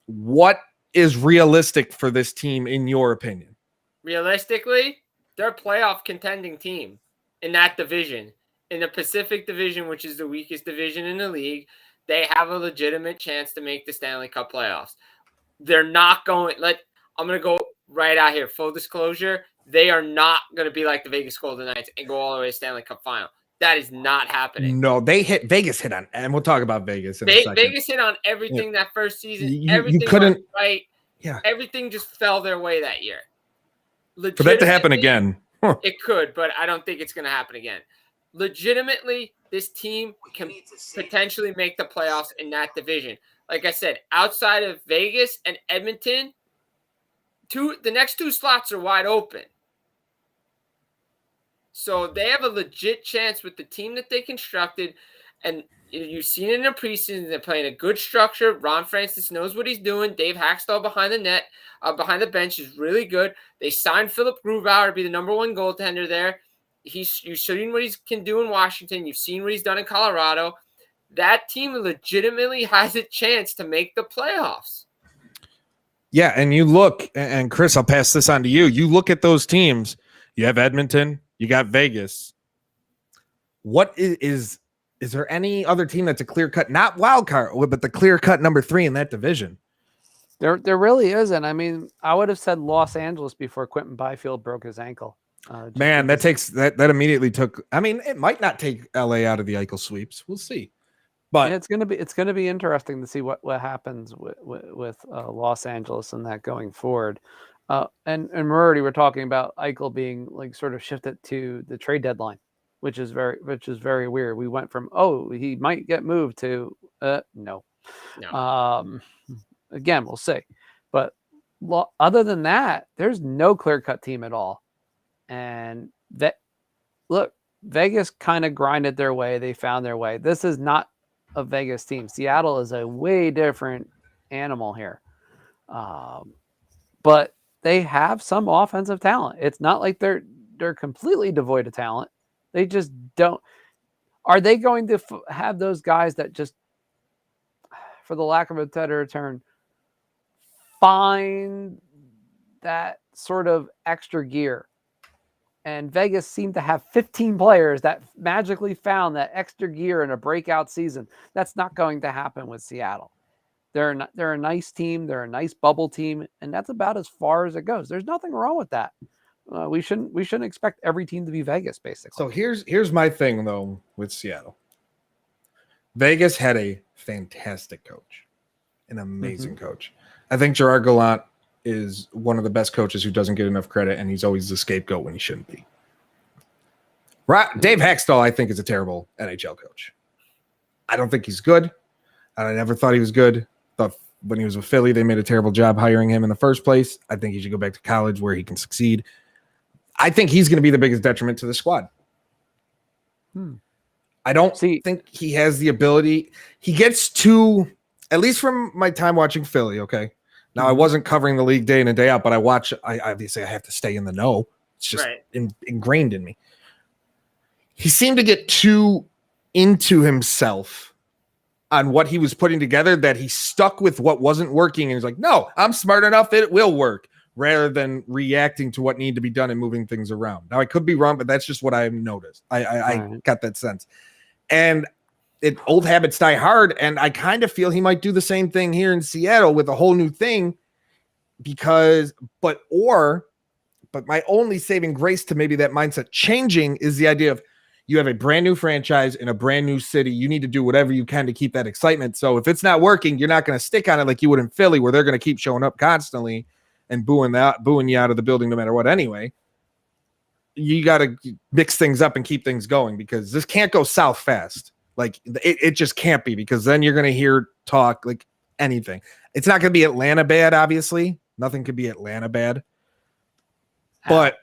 What is realistic for this team, in your opinion? Realistically, they're a playoff contending team in that division. In the Pacific Division, which is the weakest division in the league, they have a legitimate chance to make the Stanley Cup playoffs. They're not going – I'm going to go right out here. Full disclosure, they are not going to be like the Vegas Golden Knights and go all the way to Stanley Cup final. That is not happening. No, Vegas hit on, and we'll talk about Vegas in a second. Vegas hit on everything that first season. You Everything couldn't went right. Yeah. Everything just fell their way that year. For that to happen again. It could, but I don't think it's going to happen again. Legitimately, this team can potentially make the playoffs in that division. Like I said, outside of Vegas and Edmonton, the next 2 slots are wide open. So they have a legit chance with the team that they constructed. And you've seen it in the preseason. They're playing a good structure. Ron Francis knows what he's doing. Dave Haxtell behind the net, behind the bench is really good. They signed Philip Grubauer to be the number 1 goaltender there. You've seen what he can do in Washington. You've seen what he's done in Colorado. That team legitimately has a chance to make the playoffs. Yeah, and you look, and Chris, I'll pass this on to you. You look at those teams. You have Edmonton. You got Vegas. What is there any other team that's a clear-cut, not wild card, but the clear-cut number 3 in that division? There really isn't. I mean, I would have said Los Angeles before Quentin Byfield broke his ankle. Man, that immediately took. I mean, it might not take LA out of the Eichel sweeps. We'll see. But it's gonna be interesting to see what happens with Los Angeles and that going forward. And we already were talking about Eichel being like sort of shifted to the trade deadline, which is very weird. We went from he might get moved to no. Again, we'll see. But other than that, there's no clear-cut team at all. And Vegas kind of grinded their way. They found their way. This is not a Vegas team. Seattle is a way different animal here. But they have some offensive talent. It's not like they're completely devoid of talent. They just don't. Are they going to have those guys that just, for the lack of a better term, find that sort of extra gear? And Vegas seemed to have 15 players that magically found that extra gear in a breakout season. That's not going to happen with Seattle. They're a nice team. They're a nice bubble team, and that's about as far as it goes. There's nothing wrong with that. We shouldn't expect every team to be Vegas, basically. So here's my thing though with Seattle. Vegas had a fantastic coach, an amazing coach. I think Gerard Gallant is one of the best coaches who doesn't get enough credit, and he's always the scapegoat when he shouldn't be. Dave Haxtell, I think, is a terrible NHL coach. I don't think he's good. I never thought he was good. Thought when he was with Philly, they made a terrible job hiring him in the first place. I think he should go back to college where he can succeed. I think he's going to be the biggest detriment to the squad. I don't think he has the ability. He gets too, at least from my time watching Philly, okay? Now, I wasn't covering the league day in and day out, but I obviously I have to stay in the know. It's just ingrained in me. He seemed to get too into himself on what he was putting together that he stuck with what wasn't working. And he's like, no, I'm smart enough. It will work, rather than reacting to what needed to be done and moving things around. Now, I could be wrong, but that's just what I've noticed. I got that sense. And old habits die hard, and I kind of feel he might do the same thing here in Seattle with a whole new thing, or But my only saving grace to maybe that mindset changing is the idea of you have a brand new franchise in a brand new city. You need to do whatever you can to keep that excitement. So if it's not working, you're not going to stick on it like you would in Philly, where they're going to keep showing up constantly and booing you out of the building no matter what anyway. You got to mix things up and keep things going, because this can't go south fast. Like it just can't be, because then you're going to hear talk like anything. It's not going to be Atlanta bad, obviously. Nothing could be Atlanta bad. But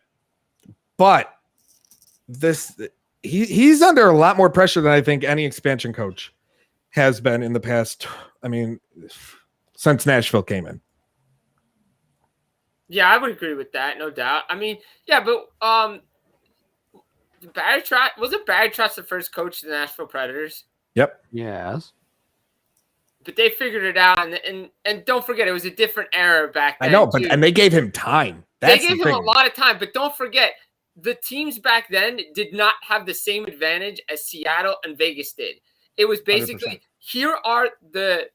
this he's under a lot more pressure than I think any expansion coach has been in the past. I mean, since Nashville came in. Yeah, I would agree with that, no doubt. I mean, yeah, but Barry Trotz, wasn't Barry Trotz the first coach of the Nashville Predators? Yep. Yes. But they figured it out, and don't forget, it was a different era back then. I know, but and they gave him time. They gave him a lot of time, but don't forget, the teams back then did not have the same advantage as Seattle and Vegas did. It was basically 100%. Here are the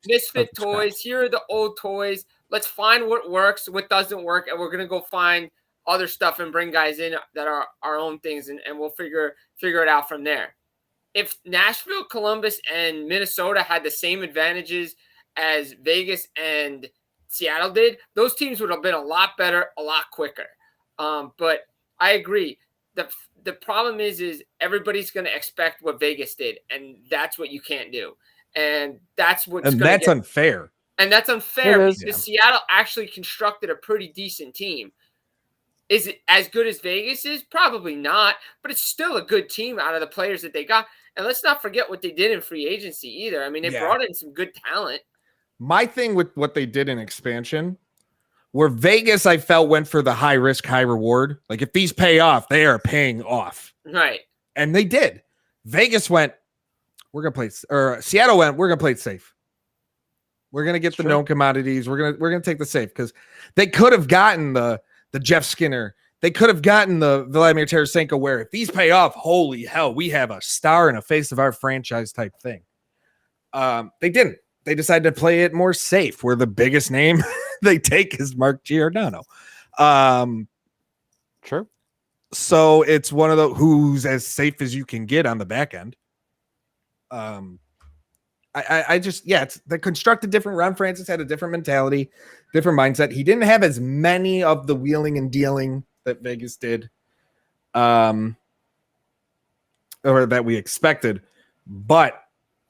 misfit toys. Here are the old toys. Let's find what works, what doesn't work, and we're gonna go find other stuff and bring guys in that are our own things, and we'll figure it out from there. If Nashville, Columbus, and Minnesota had the same advantages as Vegas and Seattle did, those teams would have been a lot better, a lot quicker. But I agree. The problem is everybody's going to expect what Vegas did, and that's what you can't do. And that's unfair. And that's unfair because Seattle actually constructed a pretty decent team. Is it as good as Vegas is? Probably not, but it's still a good team out of the players that they got. And let's not forget what they did in free agency either. I mean, they brought in some good talent. My thing with what they did in expansion, where Vegas, I felt, went for the high risk, high reward. Like, if these pay off, they are paying off. Right. And they did. Vegas went, we're going to play, or Seattle went, we're going to play it safe. We're going to get the known commodities. We're going to take the safe, because they could have gotten the Jeff Skinner. They could have gotten the Vladimir Tarasenko, where if these pay off, holy hell, we have a star in the face of our franchise type thing. They didn't. They decided to play it more safe, where the biggest name they take is Mark Giordano. Sure. So it's one of the who's as safe as you can get on the back end. I just, it's they constructed different. Ron Francis had a different mentality, different mindset. He didn't have as many of the wheeling and dealing that Vegas did, or that we expected. But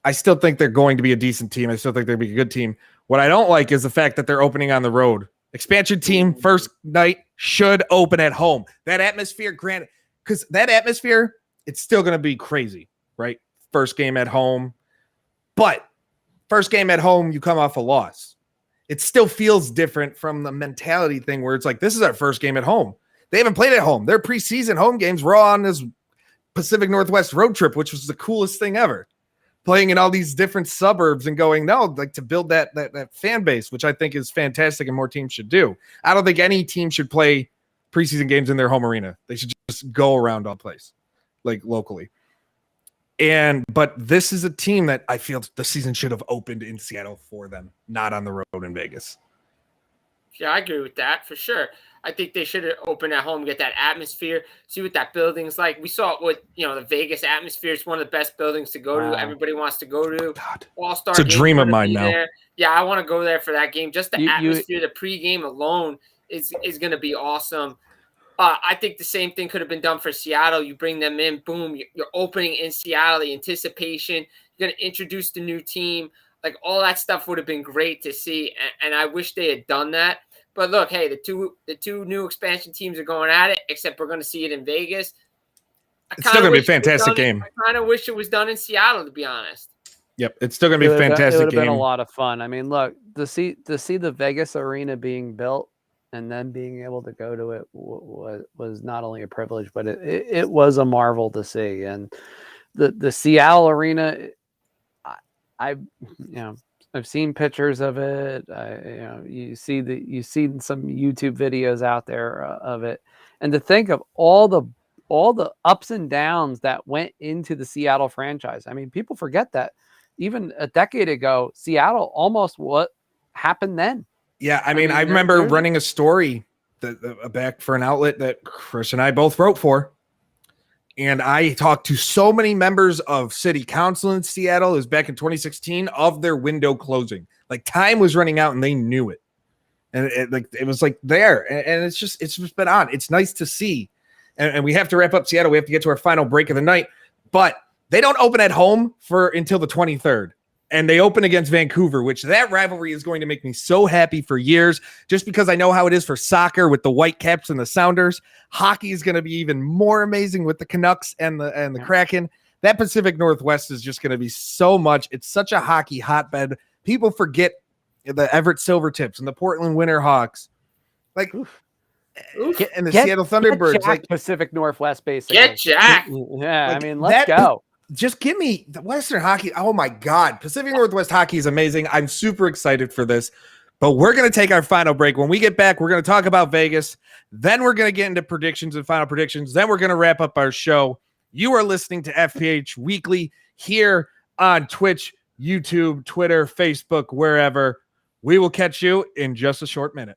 I still think they're going to be a decent team. I still think they'll be a good team. What I don't like is the fact that they're opening on the road. Expansion team, first night, should open at home. That atmosphere, granted, because that atmosphere, it's still going to be crazy, right? First game at home. But first game at home, you come off a loss. It still feels different from the mentality thing, where it's like, this is our first game at home. They haven't played at home. Their preseason home games were all on this Pacific Northwest road trip, which was the coolest thing ever. Playing in all these different suburbs and going, to build that fan base, which I think is fantastic and more teams should do. I don't think any team should play preseason games in their home arena. They should just go around all place, like locally. But this is a team that I feel the season should have opened in Seattle for them, not on the road in Vegas. Yeah, I agree with that for sure. I think they should have opened at home, get that atmosphere, see what that building's like. We saw it with, the Vegas atmosphere. It's one of the best buildings to go to. Everybody wants to go to. All-Star. It's a dream of mine now. There. Yeah, I want to go there for that game. Just the atmosphere, the pregame alone is going to be awesome. I think the same thing could have been done for Seattle. You bring them in, boom, you're opening in Seattle, the anticipation. You're going to introduce the new team. Like, all that stuff would have been great to see, and I wish they had done that. But look, hey, the two new expansion teams are going at it, except we're going to see it in Vegas. It's still going to be a fantastic game. I kind of wish it was done in Seattle, to be honest. Yep, it's still going to be a fantastic game. It would have been a lot of fun. I mean, look, to see the Vegas arena being built and then being able to go to it was not only a privilege, but it was a marvel to see. And the Seattle arena, I've seen pictures of it. You see some YouTube videos out there of it, and to think of all the ups and downs that went into the Seattle franchise. I mean, people forget that even a decade ago, Seattle almost what happened then. Yeah, I mean, I remember running a story back for an outlet that Chris and I both wrote for. And I talked to so many members of city council in Seattle. It was back in 2016 of their window closing. Like time was running out and they knew it. And it was like there. And it's just been on. It's nice to see. And we have to wrap up Seattle. We have to get to our final break of the night. But they don't open at home until the 23rd. And they open against Vancouver, which that rivalry is going to make me so happy for years, just because I know how it is for soccer with the Whitecaps and the Sounders. Hockey is going to be even more amazing with the Canucks and the Kraken. That Pacific Northwest is just going to be so much. It's such a hockey hotbed. People forget the Everett Silvertips and the Portland Winterhawks. Like, and the Seattle Thunderbirds. Like Pacific Northwest, basically. Get Jack. Yeah, like I mean, let's go. Just give me the Western hockey. Oh my God. Pacific Northwest hockey is amazing. I'm super excited for this, but we're going to take our final break. When we get back, we're going to talk about Vegas. Then we're going to get into predictions and final predictions. Then we're going to wrap up our show. You are listening to FPH Weekly here on Twitch, YouTube, Twitter, Facebook, wherever. We will catch you in just a short minute.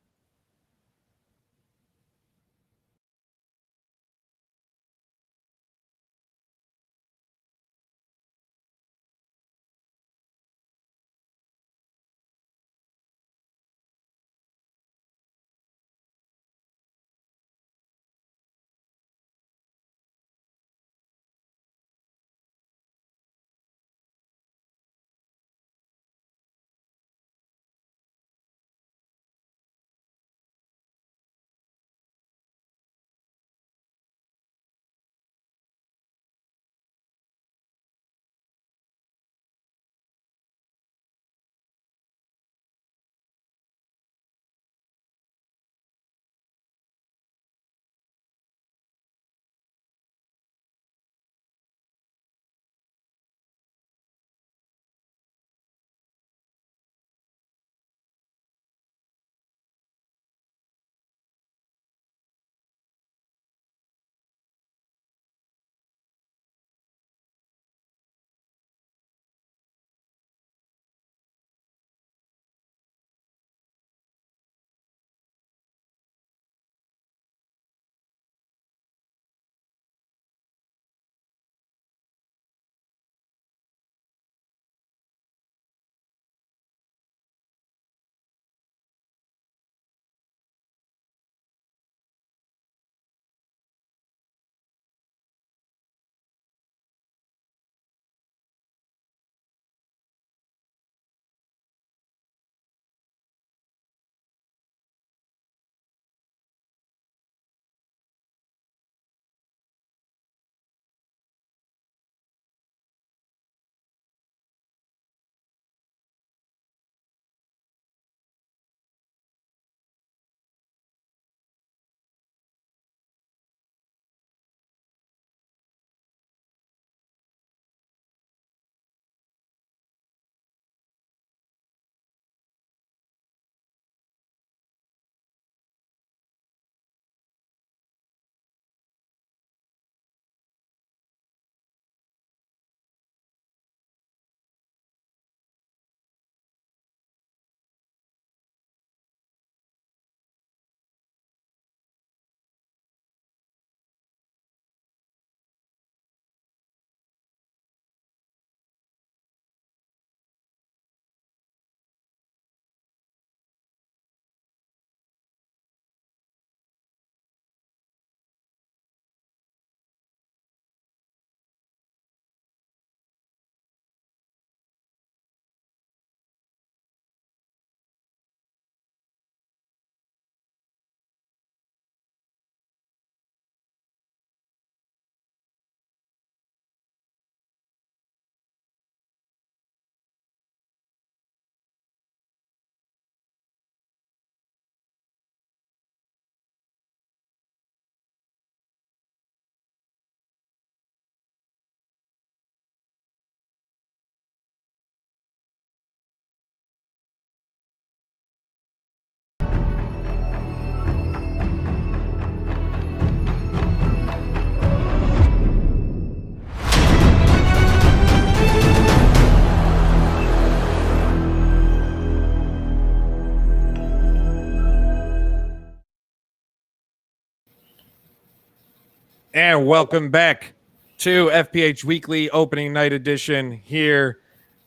And welcome back to FPH Weekly Opening Night Edition here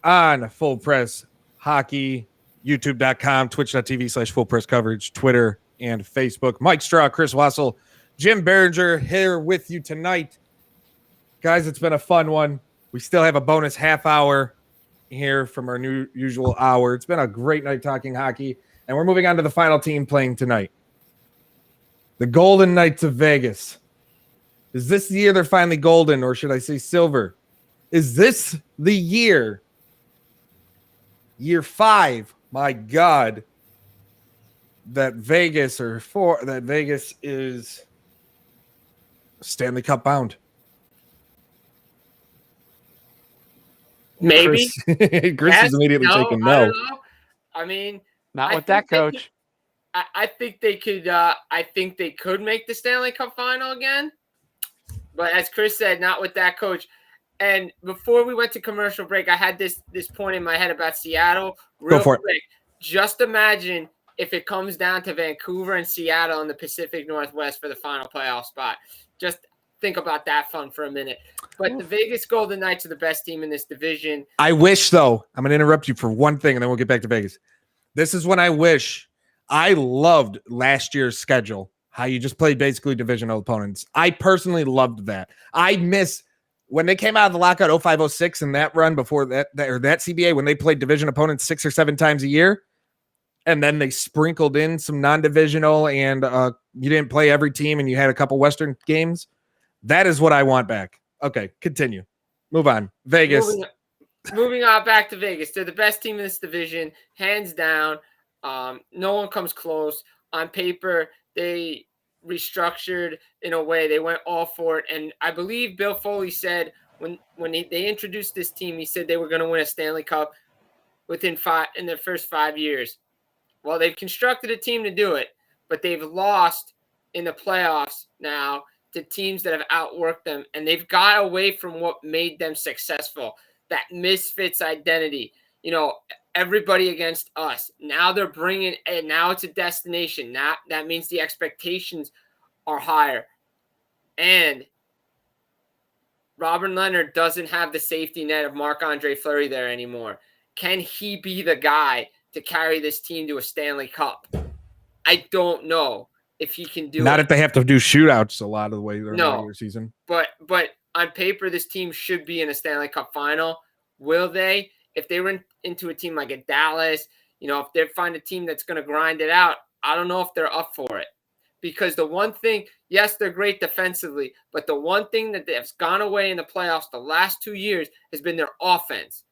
on Full Press Hockey, youtube.com, twitch.tv/Full Press Coverage, Twitter and Facebook. Mike Straw, Chris Wassel, Jim Behringer here with you tonight. Guys, it's been a fun one. We still have a bonus half hour here from our new usual hour. It's been a great night talking hockey, and we're moving on to the final team playing tonight. The Golden Knights of Vegas. Is this the year they're finally golden, or should I say silver? Is this the year 5, my God, that Vegas is Stanley Cup bound? Maybe. Chris is immediately taking no. I don't know. I mean, Not with that coach. I think they could. I think they could make the Stanley Cup final again. But as Chris said, not with that coach. And before we went to commercial break, I had this point in my head about Seattle. Go for it. Just imagine if it comes down to Vancouver and Seattle in the Pacific Northwest for the final playoff spot. Just think about that fun for a minute. But the Vegas Golden Knights are the best team in this division. I wish, though, I'm going to interrupt you for one thing, and then we'll get back to Vegas. This is when I wish. I loved last year's schedule, how you just played basically divisional opponents. I personally loved that. I miss when they came out of the lockout 05-06 and that run before that CBA, when they played division opponents 6 or 7 times a year, and then they sprinkled in some non-divisional, and you didn't play every team and you had a couple Western games. That is what I want back. Okay, continue. Move on. Vegas. Moving on back to Vegas. They're the best team in this division, hands down. No one comes close. On paper, they restructured in a way. They went all for it. And I believe Bill Foley said when they introduced this team, he said they were going to win a Stanley Cup in their first 5 years. Well, they've constructed a team to do it, but they've lost in the playoffs now to teams that have outworked them, and they've got away from what made them successful, that misfits identity. You know, everybody against us. Now they're bringing – and now it's a destination. Now that means the expectations are higher. And Robin Leonard doesn't have the safety net of Marc-Andre Fleury there anymore. Can he be the guy to carry this team to a Stanley Cup? I don't know if he can do it. Not if they have to do shootouts a lot of the way during the regular season. But on paper, this team should be in a Stanley Cup final. Will they? If they run into a team like a Dallas, you know, if they find a team that's going to grind it out, I don't know if they're up for it. Because the one thing, yes, they're great defensively, but the one thing that has gone away in the playoffs the last 2 years has been their offense.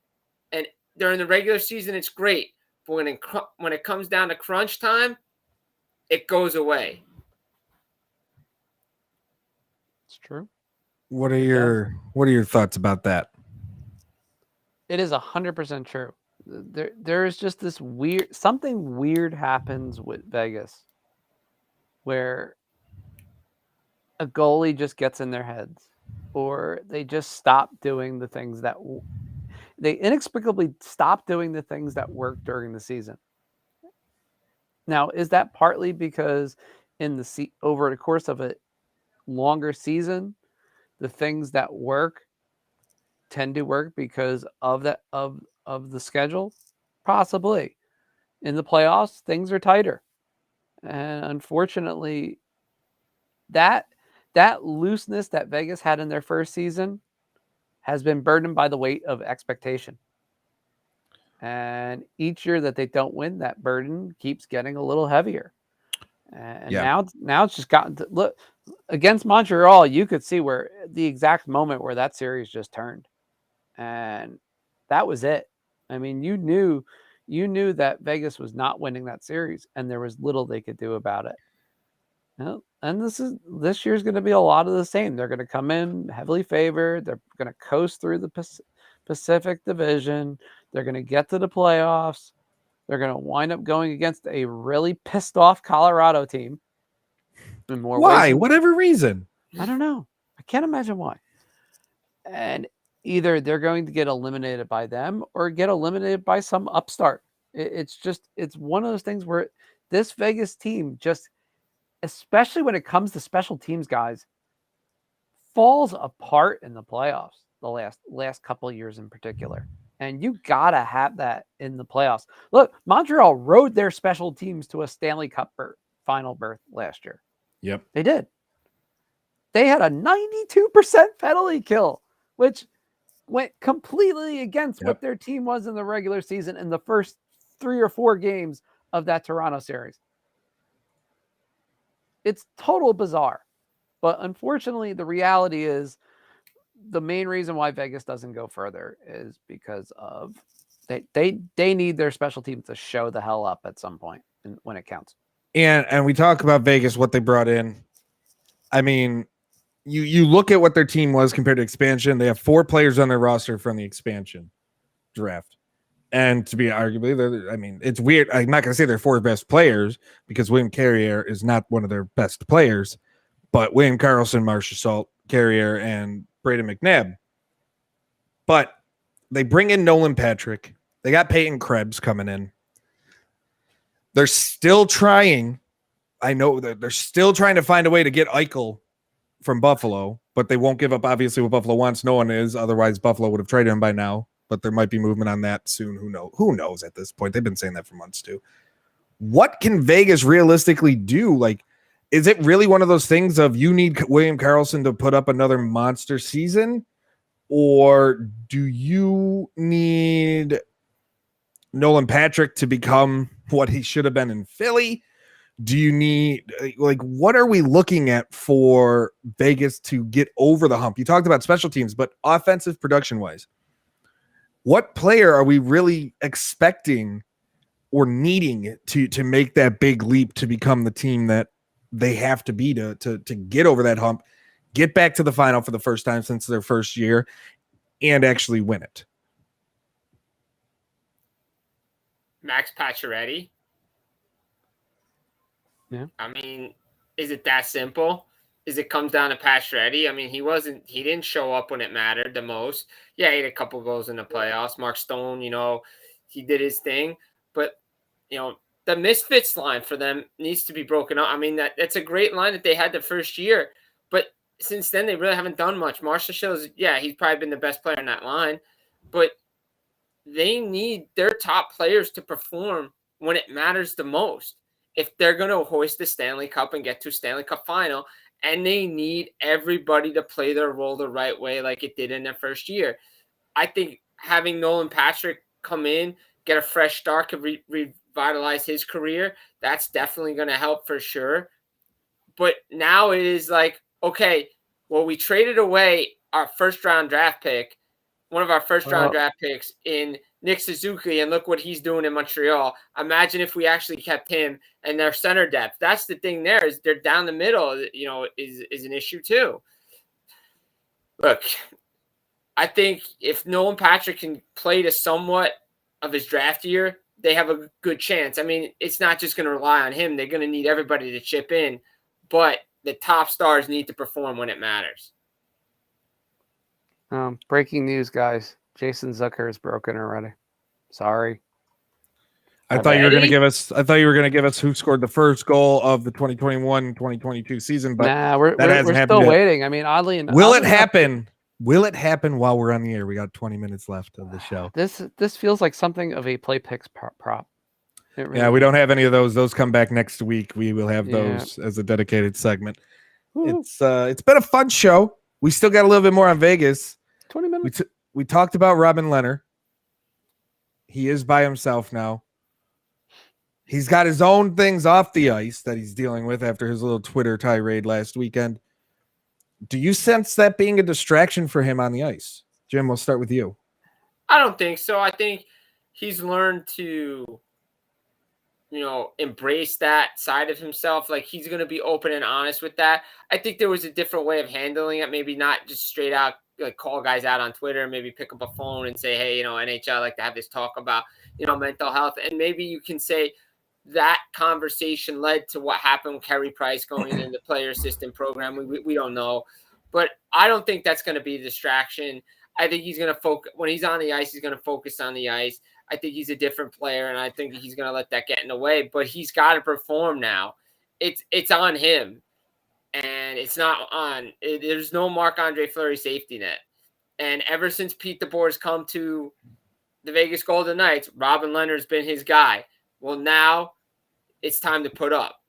And during the regular season, it's great. But when it comes down to crunch time, it goes away. It's true. What are your thoughts about that? It is 100% true. There is just this something weird happens with Vegas where a goalie just gets in their heads, or they just stop doing the things that they inexplicably stop doing the things that work during the season. Now, is that partly because over the course of a longer season, the things that work tend to work because of the schedule? Possibly. In the playoffs, things are tighter. And unfortunately, that looseness that Vegas had in their first season has been burdened by the weight of expectation. And each year that they don't win, that burden keeps getting a little heavier. And now it's just gotten to look against Montreal. You could see where the exact moment where that series just turned, and that was it. I mean, you knew that Vegas was not winning that series, and there was little they could do about it. And this year's going to be a lot of the same. They're going to come in heavily favored. They're going to coast through the Pacific Division. They're going to get to the playoffs. They're going to wind up going against a really pissed off Colorado team. In more Why? ways. Whatever reason. I don't know. I can't imagine why. And either they're going to get eliminated by them or get eliminated by some upstart. It's one of those things where this Vegas team just, especially when it comes to special teams guys, falls apart in the playoffs the last couple of years in particular. And you gotta have that in the playoffs. Look, Montreal rode their special teams to a Stanley Cup final berth last year. Yep. They did. They had a 92% penalty kill, which went completely against what their team was in the regular season in the first 3 or 4 games of that Toronto series. It's total bizarre. But unfortunately, the reality is the main reason why Vegas doesn't go further is because of they need their special teams to show the hell up at some point when it counts. And we talk about Vegas, what they brought in. I mean, you look at what their team was compared to expansion. They have 4 players on their roster from the expansion draft. And to be arguably, it's weird. I'm not going to say they're 4 best players because William Carrier is not one of their best players, but William Karlsson, Marcia Salt, Carrier, and Braden McNabb. But they bring in Nolan Patrick. They got Peyton Krebs coming in. They're still trying. I know that they're still trying to find a way to get Eichel from Buffalo, but they won't give up, obviously, what Buffalo wants. No one is. Otherwise, Buffalo would have traded him by now. But there might be movement on that soon. Who knows at this point? They've been saying that for months too. What can Vegas realistically do? Like, is it really one of those things of you need William Karlsson to put up another monster season? Or do you need Nolan Patrick to become what he should have been in Philly? Do you need, what are we looking at for Vegas to get over the hump? You talked about special teams, but offensive production wise, what player are we really expecting or needing to make that big leap to become the team that they have to be to get over that hump, get back to the final for the first time since their first year, and actually win it? Max Pacioretty. Yeah. I mean, is it that simple? It comes down to Pacioretty. I mean, he didn't show up when it mattered the most. Yeah, he had a couple goals in the playoffs. Mark Stone, he did his thing. But, the misfits line for them needs to be broken up. I mean, that's a great line that they had the first year. But since then, they really haven't done much. Marcia shows, he's probably been the best player in that line. But they need their top players to perform when it matters the most if they're going to hoist the Stanley Cup and get to a Stanley Cup final. And they need everybody to play their role the right way like it did in their first year. I think having Nolan Patrick come in, get a fresh start, could revitalize his career. That's definitely going to help for sure. But now it is like, okay, well, we traded away our first-round draft pick, one of our first-round draft picks in Nick Suzuki, and look what he's doing in Montreal. Imagine if we actually kept him and their center depth. That's the thing there is they're down the middle, is an issue too. Look, I think if Nolan Patrick can play to somewhat of his draft year, they have a good chance. I mean, it's not just going to rely on him. They're going to need everybody to chip in, but the top stars need to perform when it matters. Breaking news, guys. Jason Zucker is broken already. Sorry. I thought you were going to give us who scored the first goal of the 2021-2022 season, but we're still waiting. I mean, oddly enough, will it happen? Will it happen while we're on the air? We got 20 minutes left of the show. This feels like something of a play picks prop. Really we don't have any of those. Those come back next week. We will have those as a dedicated segment. Woo. It's been a fun show. We still got a little bit more on Vegas. 20 minutes. We talked about Robin Lehner. He is by himself now. He's got his own things off the ice that he's dealing with after his little Twitter tirade last weekend. Do you sense that being a distraction for him on the ice? Jim, we'll start with you. I don't think so. I think he's learned to, embrace that side of himself. Like, he's going to be open and honest with that. I think there was a different way of handling it. Maybe not just straight out, call guys out on Twitter, maybe pick up a phone and say, hey, NHL, I'd like to have this talk about, mental health. And maybe you can say that conversation led to what happened with Carey Price going in the player assistant program. We don't know, but I don't think that's going to be a distraction. I think he's going to focus when he's on the ice. He's going to focus on the ice. I think he's a different player, and I think he's going to let that get in the way, but he's got to perform now. It's on him. and it's not on. There's no Marc-Andre Fleury safety net. And ever since Pete DeBoer's come to the Vegas Golden Knights, Robin Leonard's been his guy. Well, now it's time to put up,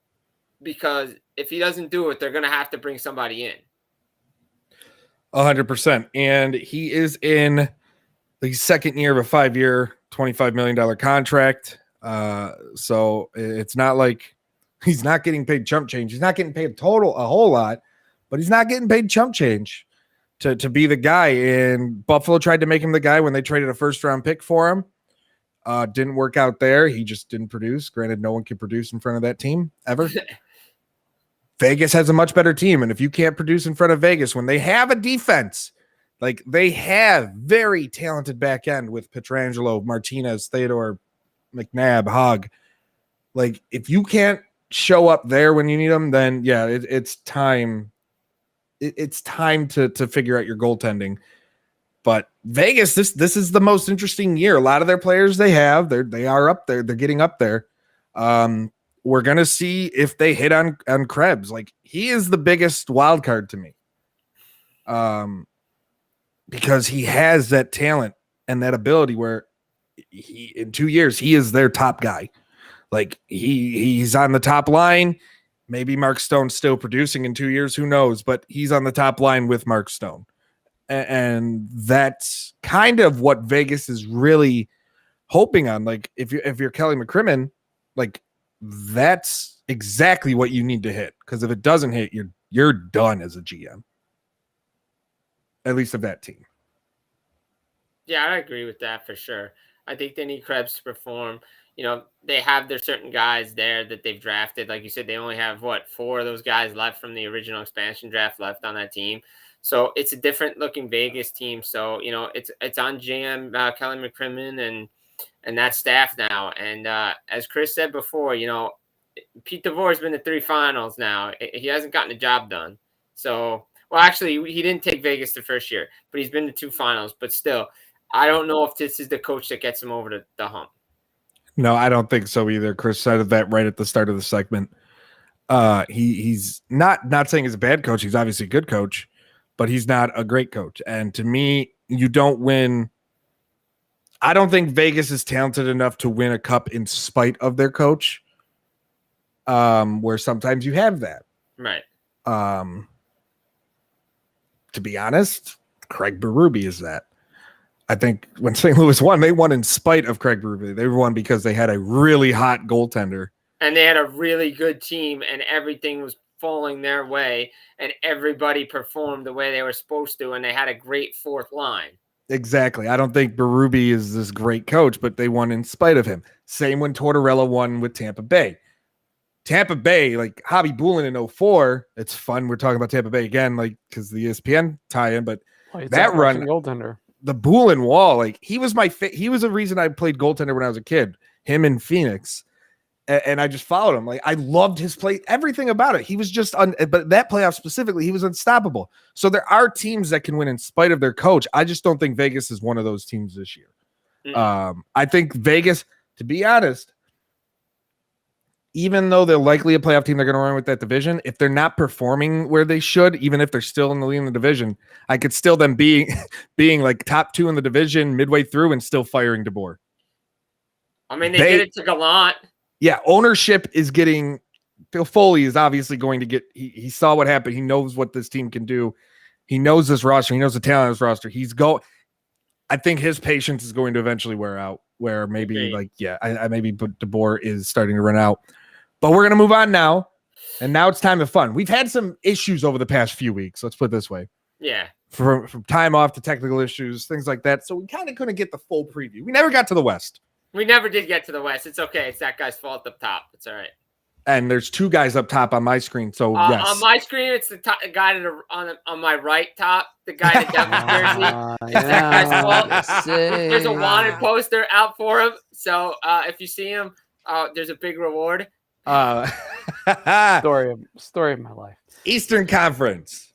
because if he doesn't do it, they're going to have to bring somebody in. 100%. And he is in the second year of a 5-year, $25 million contract. So it's not like he's not getting paid chump change. He's not getting paid a whole lot, but he's not getting paid chump change to be the guy. And Buffalo tried to make him the guy when they traded a first-round pick for him. Didn't work out there. He just didn't produce. Granted, no one can produce in front of that team ever. Vegas has a much better team, and if you can't produce in front of Vegas when they have a defense, like they have very talented back end with Pietrangelo, Martinez, Theodore, McNabb, Hogg. Like if you can't show up there when you need them, then yeah, it's time. It's time to figure out your goaltending. But Vegas, this is the most interesting year. A lot of their players they are up there. They're getting up there. We're gonna see if they hit on Krebs. Like he is the biggest wild card to me, because he has that talent and that ability where he in 2 years he is their top guy. Like he's on the top line. Maybe Mark Stone's still producing in 2 years. Who knows? But he's on the top line with Mark Stone, and that's kind of what Vegas is really hoping on. Like if you're Kelly McCrimmon, like. That's exactly what you need to hit, because if it doesn't hit, you're done as a GM, at least of that team. Yeah, I agree with that for sure. I think they need Krebs to perform. You know, they have their certain guys there that they've drafted. Like you said, they only have 4 of those guys left from the original expansion draft left on that team. So it's a different looking Vegas team. So, you know, it's on GM Kelly McCrimmon and that staff now. And as Chris said before, you know, Pete DeBoer's been to 3 finals now. He hasn't gotten the job done. So, well, actually, he didn't take Vegas the first year, but he's been to 2 finals. But still, I don't know if this is the coach that gets him over the hump. No, I don't think so either. Chris said that right at the start of the segment. He's not saying he's a bad coach. He's obviously a good coach, but he's not a great coach. And to me, you don't win. I don't think Vegas is talented enough to win a cup in spite of their coach. Where sometimes you have that. Right. To be honest, Craig Berube is that. I think when St. Louis won, they won in spite of Craig Berube. They won because they had a really hot goaltender. And they had a really good team, and everything was falling their way, and everybody performed the way they were supposed to, and they had a great 4th line. Exactly. I don't think Berube is this great coach, but they won in spite of him. Same when Tortorella won with Tampa Bay. Tampa Bay, like Hobby Boulin in 2004, it's fun. We're talking about Tampa Bay again, like because the ESPN tie-in, but that run, goaltender, the Boulin wall, like he was he was the reason I played goaltender when I was a kid. Him in Phoenix, and I just followed him. Like I loved his play, everything about it. He was just but that playoff specifically, he was unstoppable. So there are teams that can win in spite of their coach. I just don't think Vegas is one of those teams this year. I think Vegas, to be honest, even though they're likely a playoff team, they're going to run with that division. If they're not performing where they should, even if they're still in the lead in the division, I could still them being like top 2 in the division midway through and still firing DeBoer. I mean, they did it to Gallant. Yeah, ownership is getting. Phil Foley is obviously going to get. He saw what happened. He knows what this team can do. He knows this roster. He knows the talent of this roster. I think his patience is going to eventually wear out. Where maybe I maybe DeBoer is starting to run out. But we're going to move on now. And now it's time to fun. We've had some issues over the past few weeks. Let's put it this way. Yeah. From time off to technical issues, things like that. So we kind of couldn't get the full preview. We never got to the West. We never did get to the West. It's okay. It's that guy's fault up top. It's all right. And there's 2 guys up top on my screen. So yes. On my screen, it's the guy on my right top, the guy that got his jersey. That guy's fault. There's a wanted poster out for him. So if you see him, there's a big reward. Story of my life. Eastern Conference.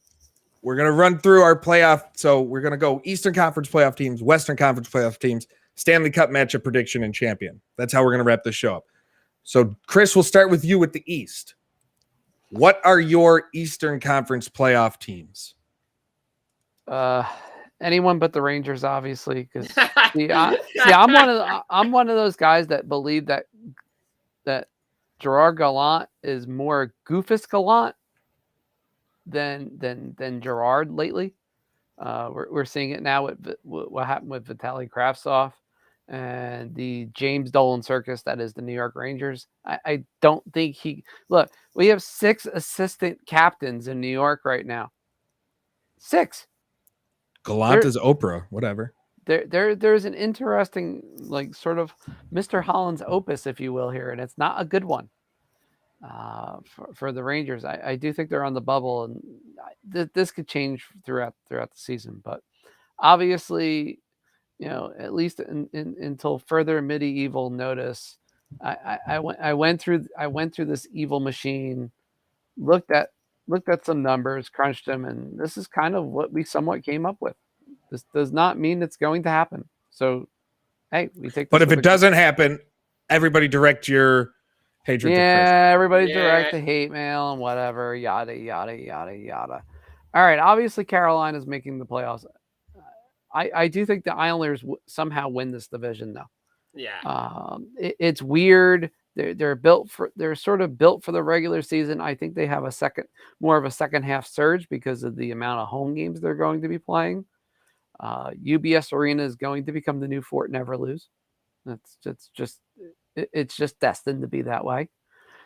We're going to run through our playoff. So we're going to go Eastern Conference playoff teams, Western Conference playoff teams, Stanley Cup matchup prediction, and champion. That's how we're going to wrap this show up. So, Chris, we'll start with you with the East. What are your Eastern Conference playoff teams? Anyone but the Rangers, obviously, because I'm one of those guys that believe that Gerard Gallant is more Goofus Gallant than Gerard lately. We're seeing it now with what happened with Vitaly Kravtsov and the James Dolan circus that is the New York Rangers. I don't think we have 6 assistant captains in New York right now. 6. Gallant is Oprah, whatever. There's an interesting, like, sort of Mr. Holland's opus, if you will, here, and it's not a good one for the Rangers. I do think they're on the bubble, and this could change throughout the season. But obviously, at least until further medieval notice, I went through this evil machine, looked at some numbers, crunched them, and this is kind of what we somewhat came up with. This does not mean it's going to happen. So, hey, we take. But if it doesn't happen, everybody direct your hatred to Chris. Everybody direct the hate mail and whatever, yada yada yada yada. All right, obviously Carolina's making the playoffs. I do think the Islanders somehow win this division, though. Yeah. It's weird. They're sort of built for the regular season. I think they have more of a second half surge because of the amount of home games they're going to be playing. UBS Arena is going to become the new Fort Never Lose. It's just destined to be that way.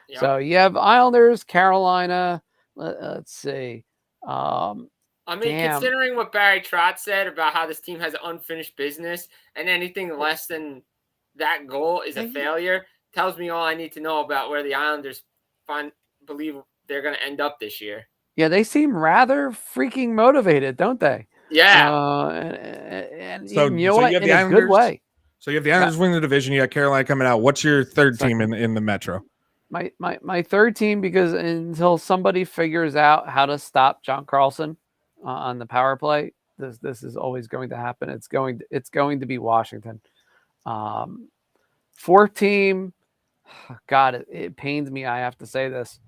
Yep. So you have Islanders, Carolina. Let's see. Considering what Barry Trotz said about how this team has unfinished business and anything less than that goal is a failure, tells me all I need to know about where the Islanders believe they're going to end up this year. Yeah, they seem rather freaking motivated, don't they? Yeah. And so you know what? In a good way. So you have the Islanders winning the division. You got Carolina coming out. What's your third team in the Metro? My third team, because until somebody figures out how to stop John Carlson on the power play, this is always going to happen. It's going to be Washington. Fourth team, God, it pains me. I have to say this.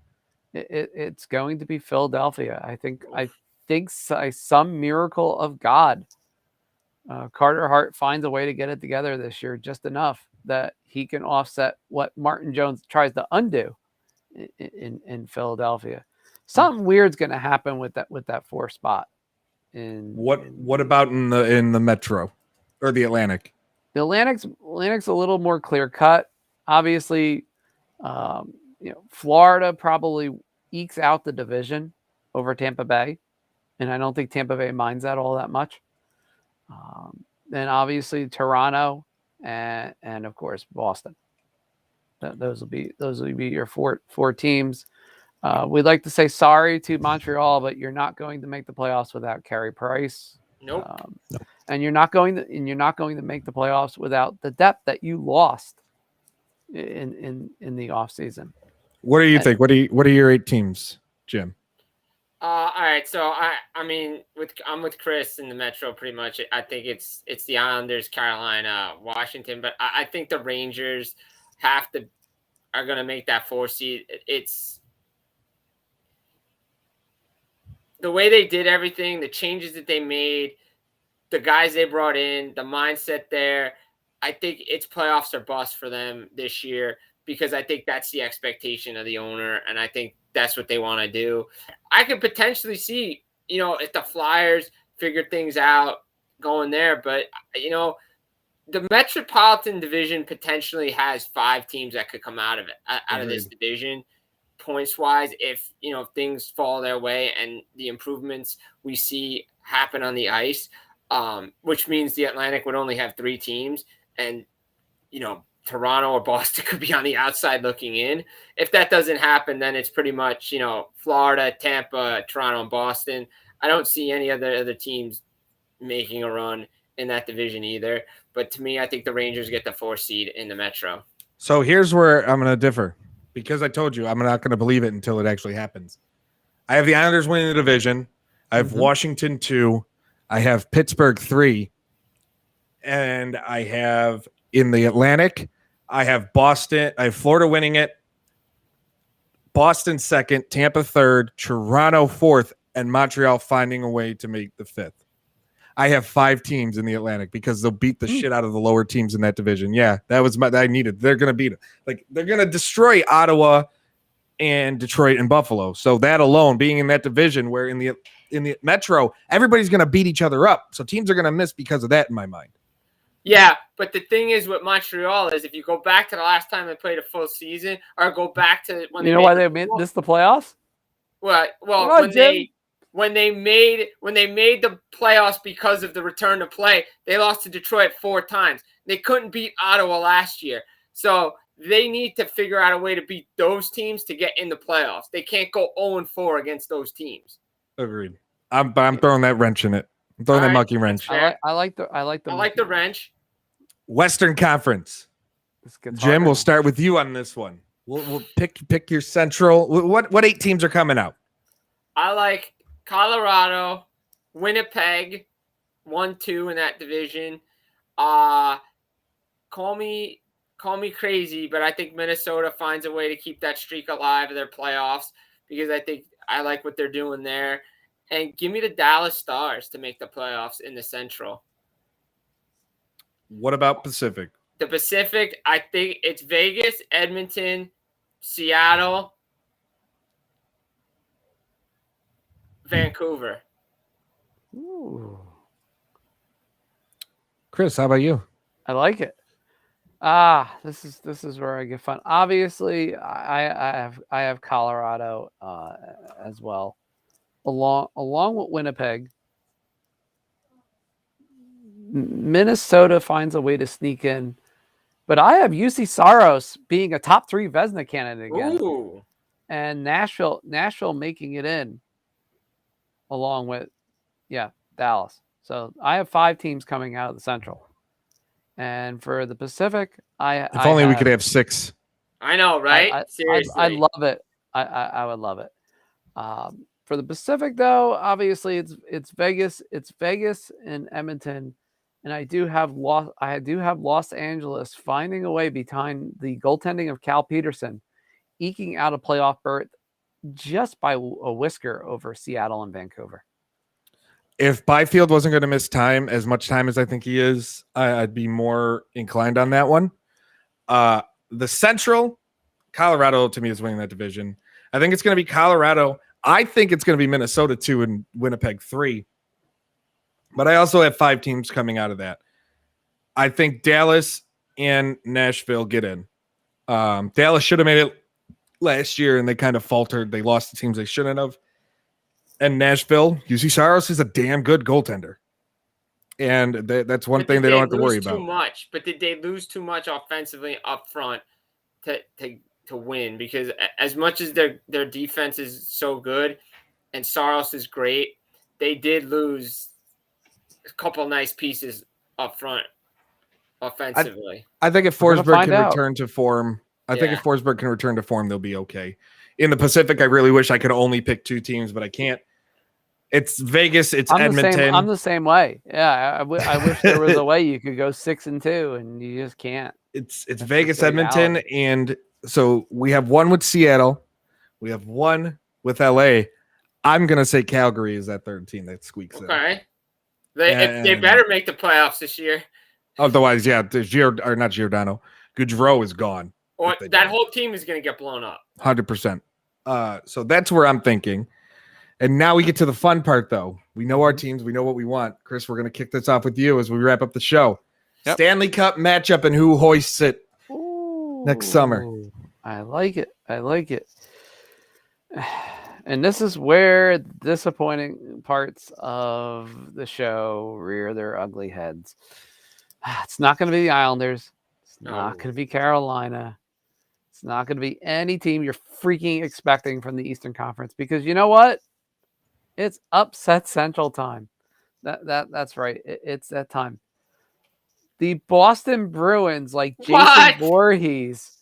It's going to be Philadelphia. I think some miracle of God, Carter Hart finds a way to get it together this year, just enough that he can offset what Martin Jones tries to undo in Philadelphia. Something weird's going to happen with that 4th spot. What about in the Metro or the Atlantic? The Atlantic's a little more clear cut. Obviously, Florida probably ekes out the division over Tampa Bay, and I don't think Tampa Bay minds that all that much. Then obviously Toronto and of course Boston. Those will be your four teams. We'd like to say sorry to Montreal, but you're not going to make the playoffs without Carey Price. Nope. And you're not going to make the playoffs without the depth that you lost in the offseason. What do you think? What are your 8 teams, Jim? All right, so I'm with Chris in the Metro pretty much. I think it's the Islanders, Carolina, Washington, but I think the Rangers are going to make that 4 seed. It's the way they did everything, the changes that they made, the guys they brought in, the mindset there. I think it's playoffs or bust for them this year because I think that's the expectation of the owner, and I think that's what they want to do. I could potentially see, if the Flyers figure things out going there, but, the Metropolitan Division potentially has 5 teams that could come out of it, out of this division, points-wise, if, things fall their way and the improvements we see happen on the ice, which means the Atlantic would only have 3 teams, and, Toronto or Boston could be on the outside looking in. If that doesn't happen, then it's pretty much, Florida, Tampa, Toronto, and Boston. I don't see any other teams making a run in that division either. But to me, I think the Rangers get the 4 seed in the Metro. So here's where I'm going to differ because I told you I'm not going to believe it until it actually happens. I have the Islanders winning the division. I have Washington 2. I have Pittsburgh 3. And I have in the Atlantic, I have Boston. I have Florida winning it, Boston second, Tampa third, Toronto fourth, and Montreal finding a way to make the fifth. I have 5 teams in the Atlantic because they'll beat the shit out of the lower teams in that division. Yeah, that was I needed. They're gonna beat it. Like they're gonna destroy Ottawa and Detroit and Buffalo. So that alone, being in that division where in the Metro, everybody's gonna beat each other up. So teams are gonna miss because of that in my mind. Yeah, but the thing is with Montreal is if you go back to the last time they played a full season, or go back to when why they missed the playoffs? Well, when they made the playoffs because of the return to play, they lost to Detroit 4 times. They couldn't beat Ottawa last year, so they need to figure out a way to beat those teams to get in the playoffs. They can't go 0-4 against those teams. Agreed. I'm throwing that wrench in it. I'm throwing that monkey wrench. I like the wrench. Western Conference. Jim, we'll start with you on this one. We'll pick your Central. What 8 teams are coming out? I like Colorado, Winnipeg, 1-2 in that division. Call me crazy, but I think Minnesota finds a way to keep that streak alive in their playoffs because I like what they're doing there. And give me the Dallas Stars to make the playoffs in the Central. What about Pacific? The Pacific, I think it's Vegas, Edmonton, Seattle, Vancouver. Ooh. Chris, how about you? I like it. This is where I get fun. Obviously, I have Colorado as well, along with Winnipeg. Minnesota finds a way to sneak in, but I have UC Saros being a top 3 Vezina candidate again. Ooh. And Nashville making it in, along with Dallas. So I have 5 teams coming out of the Central. And for the Pacific, if only we could have 6. I know, right? Seriously. I love it. I would love it. For the Pacific, though, obviously it's Vegas. It's Vegas and Edmonton, and I do have Los Angeles finding a way behind the goaltending of Cal Peterson, eking out a playoff berth just by a whisker over Seattle and Vancouver. If Byfield wasn't going to miss as much time as I think he is, I'd be more inclined on that one. The Central, Colorado to me is winning that division. I think it's going to be Colorado. I think it's going to be Minnesota 2 and Winnipeg 3. But I also have 5 teams coming out of that. I think Dallas and Nashville get in. Dallas should have made it last year, and they kind of faltered. They lost the teams they shouldn't have. And Nashville, UC Saros is a damn good goaltender. And that's one thing they don't have to worry about. But did they lose too much offensively up front to win? Because as much as their defense is so good and Saros is great, they did lose a couple nice pieces up front offensively. I think if Forsberg can return to form, if Forsberg can return to form, they'll be okay. In the Pacific, I really wish I could only pick 2 teams, but I can't. It's Vegas. It's Edmonton. I'm the same way. Yeah, I wish there was a way you could go 6-2, and you just can't. It's Vegas, Edmonton, and so we have 1 with Seattle. We have 1 with LA. I'm gonna say Calgary is that 3rd team that squeaks in. Okay. They better make the playoffs this year. Otherwise, not Giordano. Gaudreau is gone. Or that whole team is going to get blown up. 100%. So that's where I'm thinking. And now we get to the fun part, though. We know our teams. We know what we want. Chris, we're going to kick this off with you as we wrap up the show. Yep. Stanley Cup matchup and who hoists it next summer. I like it. And this is where disappointing parts of the show rear their ugly heads. It's not going to be the Islanders. It's not going to be Carolina. It's not going to be any team you're freaking expecting from the Eastern Conference, because you know what? It's upset Central time. That's right. It's that time. The Boston Bruins, like Jason Voorhees,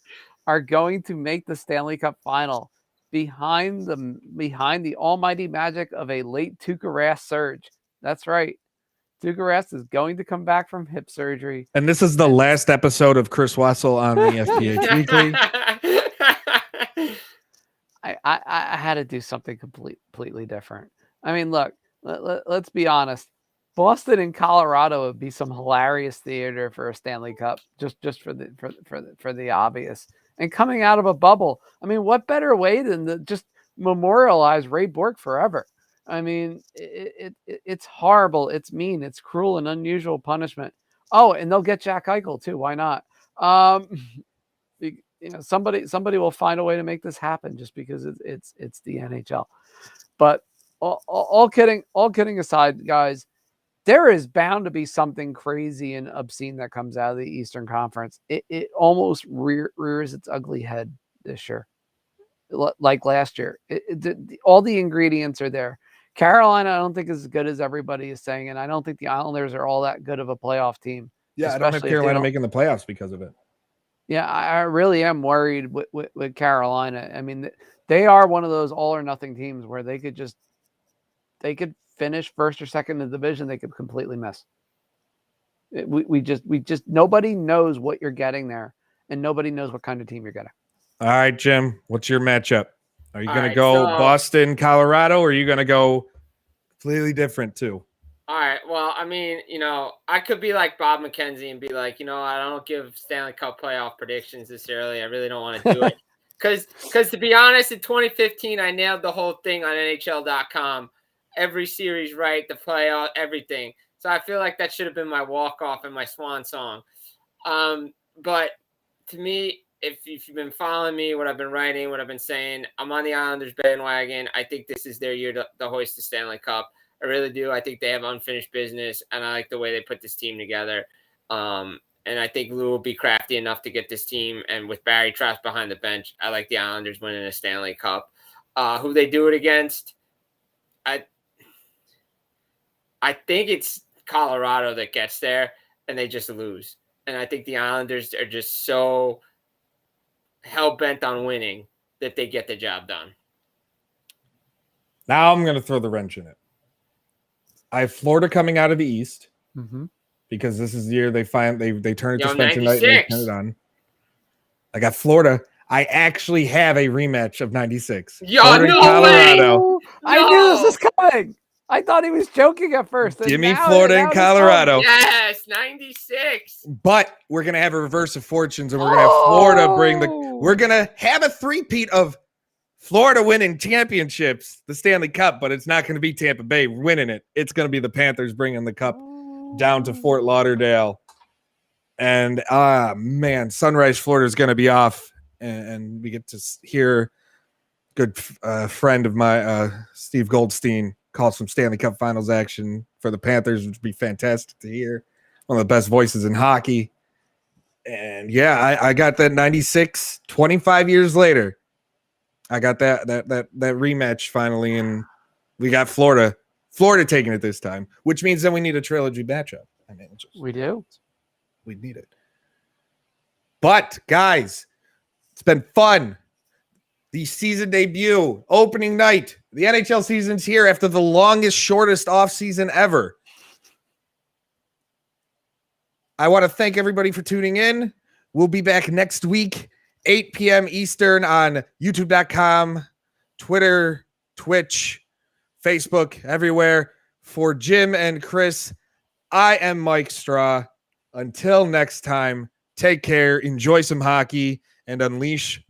are going to make the Stanley Cup final behind the almighty magic of a late Tuukka Rask surge. That's right. Tuukka Rask is going to come back from hip surgery. And this is the last episode of Chris Wassel on the FPH Weekly. I had to do something completely different. I mean, look, let's be honest. Boston and Colorado would be some hilarious theater for a Stanley Cup, just for the obvious. And coming out of a bubble, I mean, what better way than to just memorialize Ray Bourque forever? I mean, it's horrible, it's mean, it's cruel and unusual punishment. Oh, and they'll get Jack Eichel too. Why not? Somebody will find a way to make this happen just because it's the NHL. But all kidding aside, guys, there is bound to be something crazy and obscene that comes out of the Eastern Conference. It almost rears its ugly head this year, like last year. All the ingredients are there. Carolina, I don't think is as good as everybody is saying, and I don't think the Islanders are all that good of a playoff team. Yeah, I don't have Carolina making the playoffs because of it. Yeah, I really am worried with Carolina. I mean, they are one of those all or nothing teams where they could finish first or second in the division. They could completely miss. We just nobody knows what you're getting there, and nobody knows what kind of team you're getting. All right, Jim, what's your matchup? Are you going to go Boston, Colorado, or are you going to go completely different too? All right. Well, I mean, I could be like Bob McKenzie and be like, I don't give Stanley Cup playoff predictions this early. I really don't want to do it. Because to be honest, in 2015, I nailed the whole thing on NHL.com. Every series right, the playoff, everything. So I feel like that should have been my walk-off and my swan song. But to me, if you've been following me, what I've been writing, what I've been saying, I'm on the Islanders bandwagon. I think this is their year to hoist the Stanley Cup. I really do. I think they have unfinished business, and I like the way they put this team together. And I think Lou will be crafty enough to get this team. And with Barry Trotz behind the bench, I like the Islanders winning a Stanley Cup. Who they do it against, I think it's Colorado that gets there, and they just lose. And I think the Islanders are just so hell-bent on winning that they get the job done. Now I'm going to throw the wrench in it. I have Florida coming out of the East because this is the year they turn it to Spencer Knight and they turn it on. I got Florida. I actually have a rematch of 96. Colorado. I knew this was coming. I thought he was joking at first. Give me Florida and Colorado. Yes, 96. But we're going to have a reverse of fortunes, and we're going to have Florida we're going to have a three-peat of Florida winning championships, the Stanley Cup, but it's not going to be Tampa Bay winning it. It's going to be the Panthers bringing the cup down to Fort Lauderdale. And, man, Sunrise Florida is going to be off, and we get to hear good friend of my, Steve Goldstein, call some Stanley Cup Finals action for the Panthers, which would be fantastic to hear. One of the best voices in hockey. And, yeah, I got that 96, 25 years later. I got that rematch finally, and we got Florida taking it this time, which means then we need a trilogy matchup. I mean, we do. We need it. But guys, it's been fun. The season debut, opening night. The NHL season's here after the longest, shortest offseason ever. I want to thank everybody for tuning in. We'll be back next week. 8 p.m. Eastern on YouTube.com, Twitter, Twitch, Facebook, everywhere. For Jim and Chris, I am Mike Straw. Until next time, take care, enjoy some hockey, and unleash